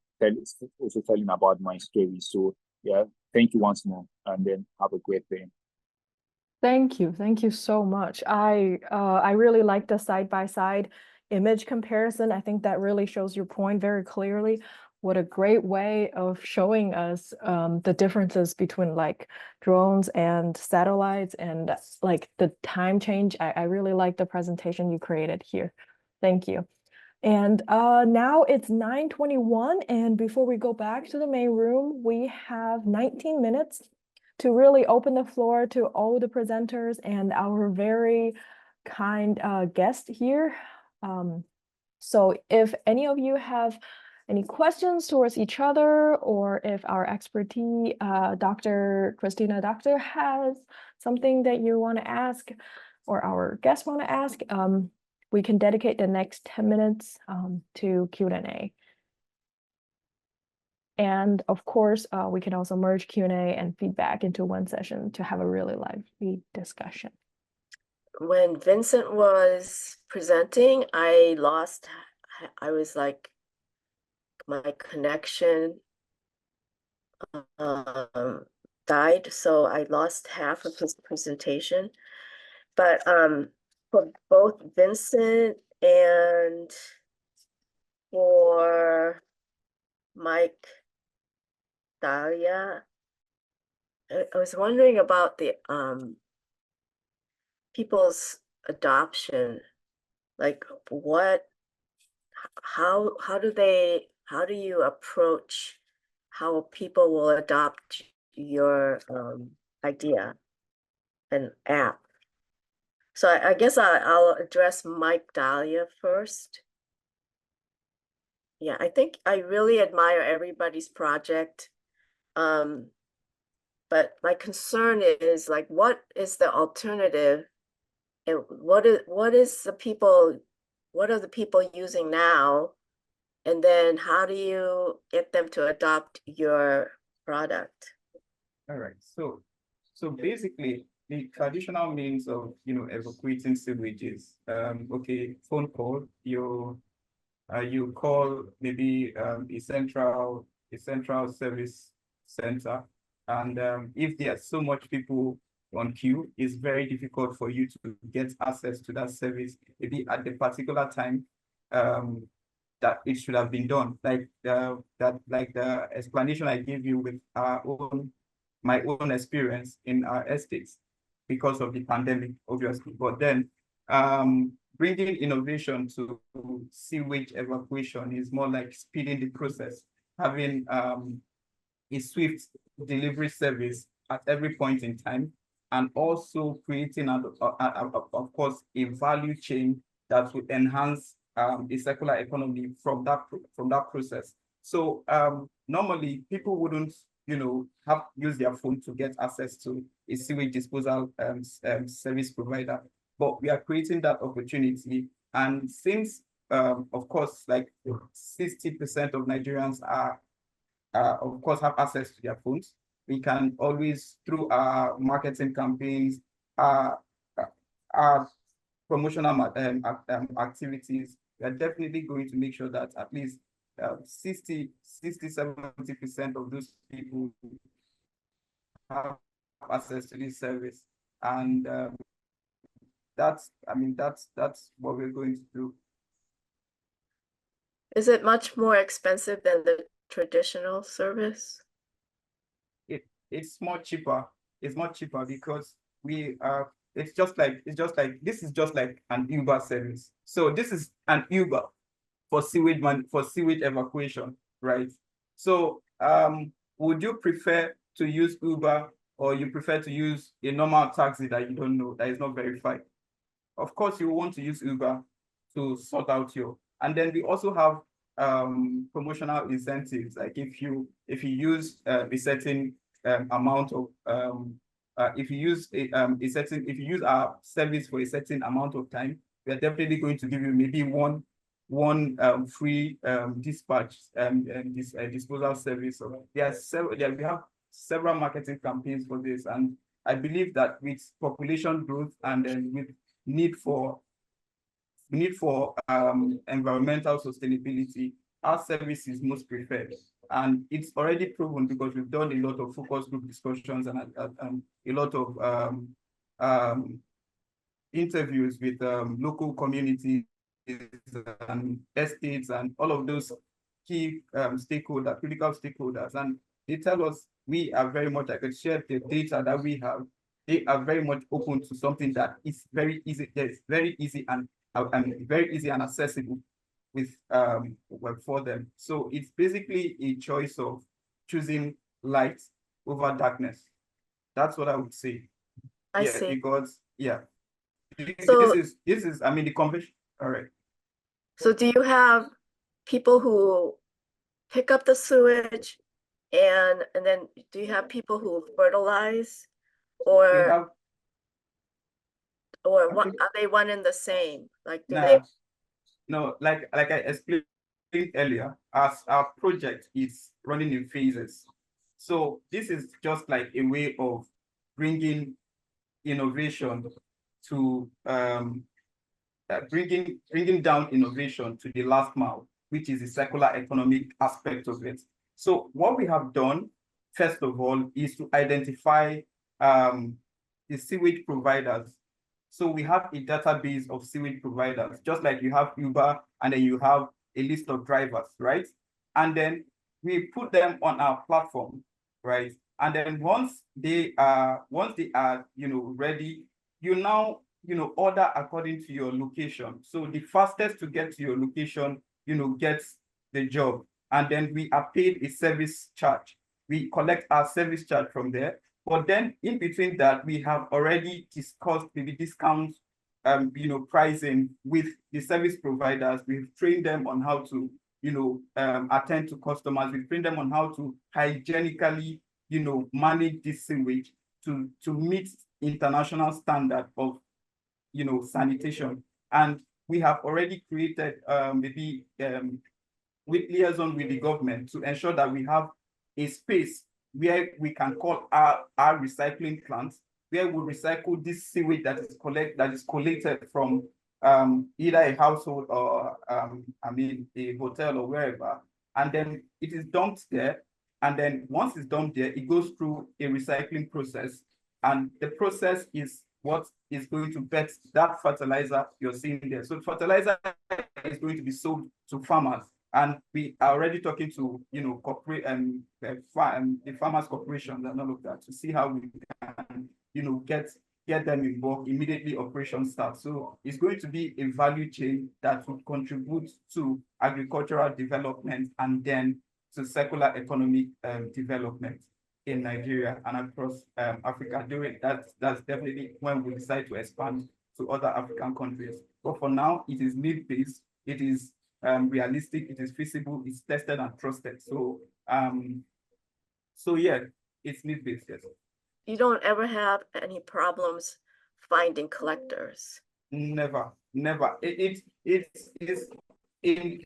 also telling about my story. So yeah, thank you once more, and then have a great day. Thank you so much. I really like the side-by-side image comparison. I think that really shows your point very clearly. What a great way of showing us the differences between like drones and satellites and like the time change. I really like the presentation you created here. Thank you. And now it's 9:21, and before we go back to the main room, we have 19 minutes to really open the floor to all the presenters and our very kind guest here. So if any of you have any questions towards each other, or if our expertise, Dr. Christina Doctor has something that you want to ask, or our guests want to ask, we can dedicate the next 10 minutes to Q&A. And of course, we can also merge Q&A and feedback into one session to have a really lively discussion. When Vincent was presenting, I was like, my connection died, so I lost half of his presentation. But for both Vincent and for Mike Dahlia, I was wondering about the people's adoption. Like how do you approach how people will adopt your idea and app. So I guess I'll address Mike Dahlia first. Yeah, I think I really admire everybody's project. But my concern is like, what is the alternative? And what are the people using now? And then how do you get them to adopt your product? All right. So basically, the traditional means of evacuating sewages. Okay, phone call. You call maybe a central service center, and if there are so much people on queue, it's very difficult for you to get access to that service maybe at the particular time that it should have been done. Like the explanation I gave you with my own experience in our estates because of the pandemic, obviously. But then bringing innovation to sewage evacuation is more like speeding the process, having a swift delivery service at every point in time, and also creating, of course, a value chain that would enhance a circular economy from that process. So normally people wouldn't, have use their phone to get access to a sewage disposal service provider, but we are creating that opportunity. And since, of course, like 60% of Nigerians are, of course, have access to their phones, we can always, through our marketing campaigns, our promotional activities, we are definitely going to make sure that at least 70% of those people have access to this service. And that's what we're going to do. Is it much more expensive than the traditional service? It's more cheaper. It's much cheaper because we are. It's just like this is just like an Uber service. So this is an Uber for sewage evacuation, right? So would you prefer to use Uber, or you prefer to use a normal taxi that you don't know, that is not verified? Of course, you want to use Uber to sort out your. And then we also have promotional incentives. Like if you use a certain amount of if you use if you use our service for a certain amount of time, we are definitely going to give you maybe one free dispatch disposal service. So we have several marketing campaigns for this, and I believe that with population growth and then with need for environmental sustainability, our service is most preferred. And it's already proven because we've done a lot of focus group discussions and a lot of interviews with local communities and estates and all of those key critical stakeholders. And they tell us we are very much, I could share the data that we have. They are very much open to something that is very easy, very easy and accessible with for them. So it's basically a choice of choosing light over darkness. That's what I would say. I see. Because So this is I mean the convention. All right. So do you have people who pick up the sewage and then do you have people who fertilize, or what, are they one and the same? Like No, like I explained earlier, as our project is running in phases. So this is just like a way of bringing innovation to bringing down innovation to the last mile, which is the circular economic aspect of it. So what we have done, first of all, is to identify the sewage providers. So we have a database of sewage providers, just like you have Uber, and then you have a list of drivers, right? And then we put them on our platform, right? And then once they are ready, you now order according to your location. So the fastest to get to your location, gets the job. and then we are paid a service charge. We collect our service charge from there. But then in between that, we have already discussed maybe discounts, pricing with the service providers. We've trained them on how to, attend to customers. We've trained them on how to hygienically, manage this sewage to meet international standard of, sanitation. And we have already created with liaison with the government to ensure that we have a space where we can call our recycling plants, where we recycle this sewage that is collected from either a household or a hotel or wherever, and then it is dumped there. And then once it's dumped there, it goes through a recycling process, and the process is what is going to bet that fertilizer you're seeing there. So fertilizer is going to be sold to farmers. And we are already talking to, corporate and the farmers corporations and all of that to see how we can, get them involved immediately. Operation starts. So it's going to be a value chain that will contribute to agricultural development and then to circular economic development in Nigeria and across Africa. That's definitely when we decide to expand to other African countries. But for now, it is need-based. It is realistic, it is feasible, it's tested and trusted. So yeah, it's need-based, yes. You don't ever have any problems finding collectors? Never. It's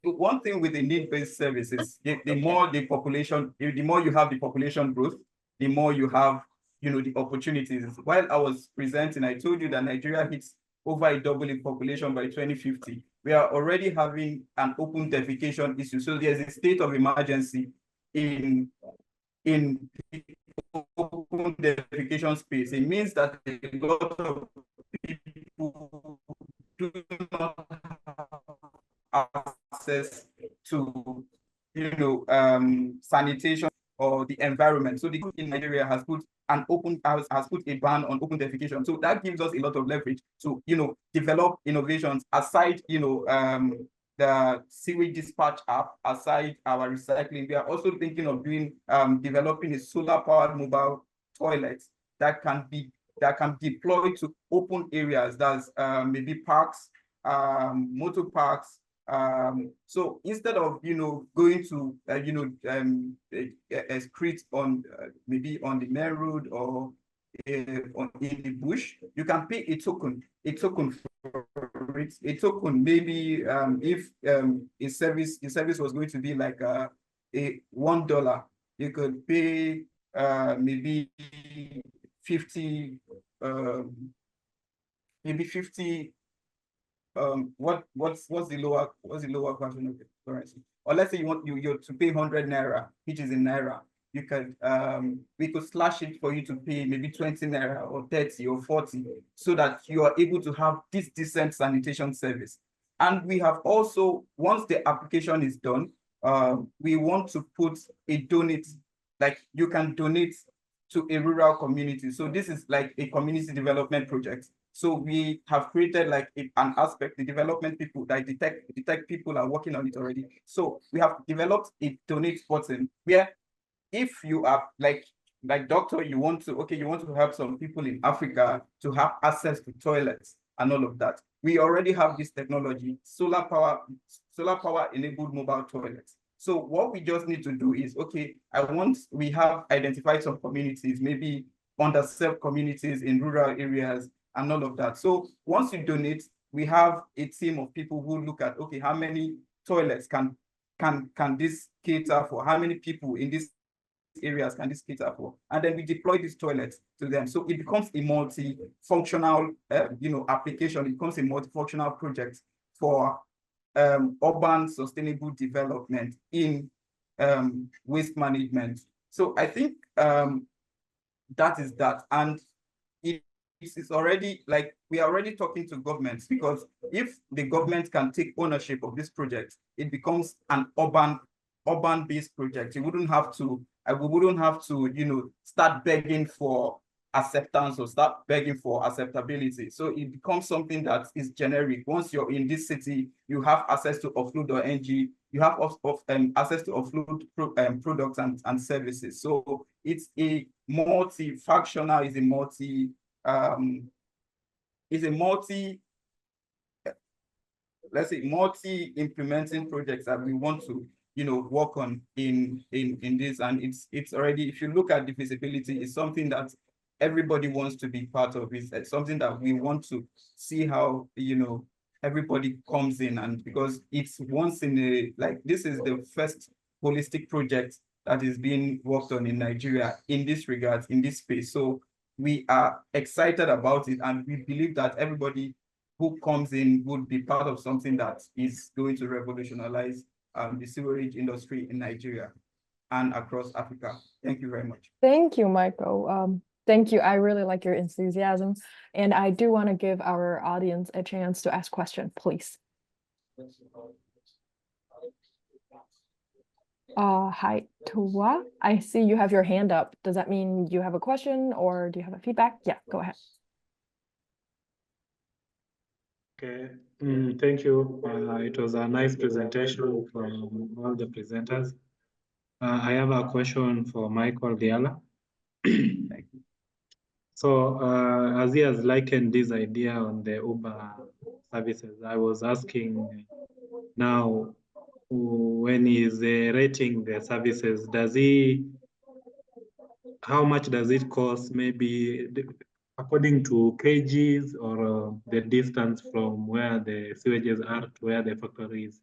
one thing with the need-based services, the more the population, the more you have the population growth, the more you have, the opportunities. While I was presenting, I told you that Nigeria hits over a double in population by 2050. We are already having an open defecation issue. So there's a state of emergency in the open defecation space. It means that a lot of people do not have access to, sanitation or the environment. So the government in Nigeria has put a ban on open defecation. So that gives us a lot of leverage to, develop innovations aside, the sewage dispatch app, aside our recycling. We are also thinking of developing a solar-powered mobile toilet that can be deployed to open areas. That's maybe parks, motor parks. So instead of going to a street on maybe on the main road or in the bush, you can pay a token for it. A token, maybe if the service was going to be like a $1, you could pay maybe 50 what's the lower version of the currency? Or let's say you're to pay 100 naira, which is in naira. You could we could slash it for you to pay maybe 20 naira or 30 or 40, so that you are able to have this decent sanitation service. And we have also, once the application is done, we want to put a donate, like you can donate to a rural community. So this is like a community development project. So we have created like an aspect, the development people that detect people are working on it already. So we have developed a donate button where if you are like doctor, you want to help some people in Africa to have access to toilets and all of that. We already have this technology, solar power enabled mobile toilets. So what we just need to do is, okay, we have identified some communities, maybe underserved communities in rural areas and all of that. So once you donate, we have a team of people who look at, okay, how many toilets can this cater for? How many people in these areas can this cater for? And then we deploy these toilets to them. So it becomes a multifunctional, application. It becomes a multifunctional project for urban sustainable development in waste management. So I think that is that. And it's already like we are already talking to governments, because if the government can take ownership of this project, it becomes an urban-based project. We wouldn't have to start begging for acceptance or start begging for acceptability. So it becomes something that is generic. Once you're in this city, you have access to offload.ng, you have access to offload products and services. So it's a multi-factional, let's say multi-implementing projects that we want to work on in this. And it's already, if you look at the feasibility, it's something that everybody wants to be part of. It's something that we want to see how everybody comes in, and because it's once in a, like, this is the first holistic project that is being worked on in Nigeria in this regard, in this space. So we are excited about it, and we believe that everybody who comes in would be part of something that is going to revolutionize the sewerage industry in Nigeria and across Africa. Thank you very much. Thank you, Michael. Thank you. I really like your enthusiasm. And I do want to give our audience a chance to ask questions, please. Hi, Tua. I see you have your hand up. Does that mean you have a question or do you have a feedback? Yeah, go ahead. Okay, thank you. It was a nice presentation from all the presenters. I have a question for Michael Diala. So as he has likened this idea on the Uber services, I was asking now, when he's rating the services, how much does it cost? Maybe according to kgs or the distance from where the sewages are to where the factory is?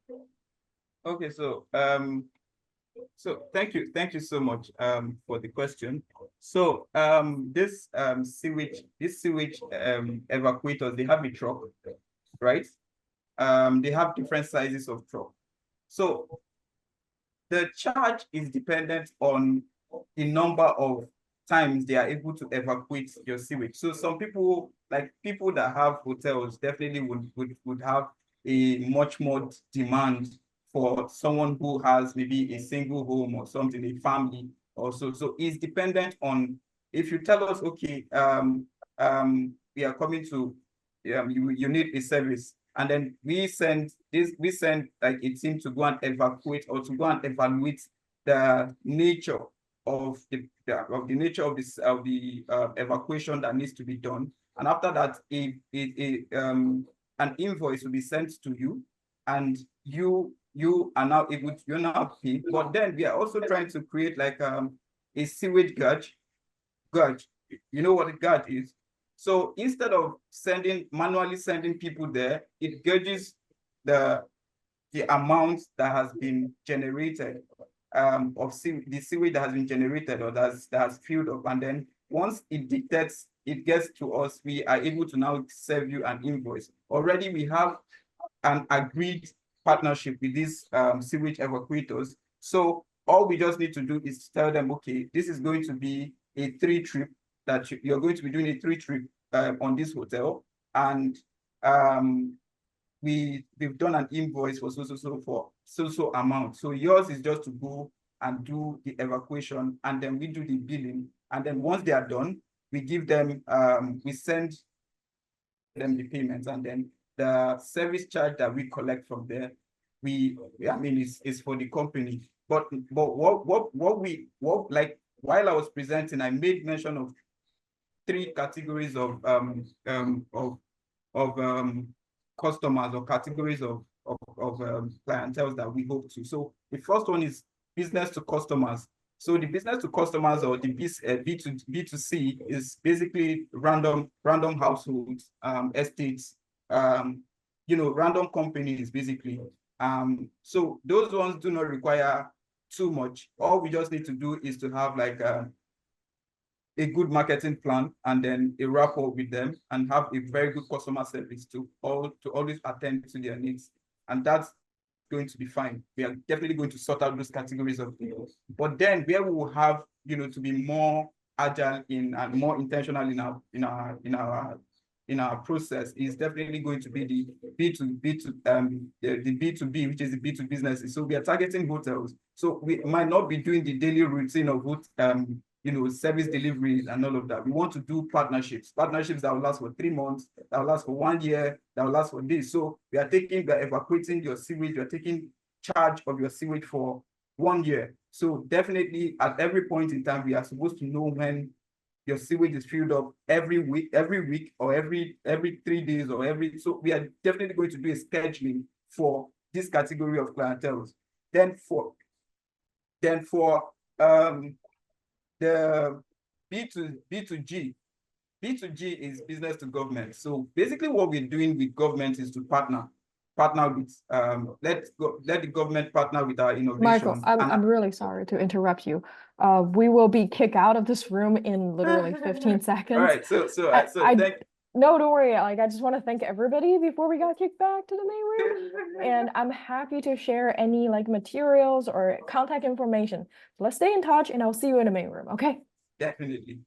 Okay, so thank you so much for the question. So this sewage evacuators, they have a truck, right? They have different sizes of truck. So the charge is dependent on the number of times they are able to evacuate your sewage. So some people, like people that have hotels, definitely would have a much more demand for someone who has maybe a single home or something, a family also. So it's dependent on, if you tell us, okay, we are coming to, you need a service, and then we send like a team to go and evacuate or to go and evaluate the nature of the evacuation that needs to be done. And after that, an invoice will be sent to you, and you are now able to, you're now paid. But then we are also trying to create like a sewage gauge. You know what a gauge is? So instead of manually sending people there, it gauges the amount that has been generated of the sewage that has been generated or that has filled up. And then once it detects, it gets to us, we are able to now serve you an invoice. Already we have an agreed partnership with these sewage evacuators. So all we just need to do is tell them, okay, this is going to be a 3-trip, that you're going to be doing a 3-trip on this hotel, and we've done an invoice for so amount. So yours is just to go and do the evacuation, and then we do the billing. And then once they are done, we give them, we send them the payments, and then the service charge that we collect from there, is for the company. But like, while I was presenting, I made mention of 3 categories of customers, or categories of clientele that we hope to. So the first one is business to customers. So the business to customers, or the B2C, is basically random households, estates, random companies, basically. So those ones do not require too much. All we just need to do is to have like a good marketing plan, and then a rapport with them, and have a very good customer service to always attend to their needs. And that's going to be fine. We are definitely going to sort out those categories of people. But then where we will have, to be more agile and more intentional in our process, is definitely going to be the B2B, which is the B2 businesses. So we are targeting hotels. So we might not be doing the daily routine of service deliveries and all of that. We want to do partnerships that will last for 3 months, that will last for 1 year, that will last for this. So we are evacuating your sewage, we are taking charge of your sewage for 1 year. So definitely at every point in time, we are supposed to know when your sewage is filled up every week or every 3 days or so we are definitely going to do a scheduling for this category of clientele. Then for the B2G is business to government. So basically what we're doing with government is to partner with, let the government partner with our innovations. Michael, I'm really sorry to interrupt you. We will be kicked out of this room in literally 15 seconds. All right, so no, don't worry. Like, I just want to thank everybody before we got kicked back to the main room. And I'm happy to share any materials or contact information. Let's stay in touch and I'll see you in the main room, okay? Definitely.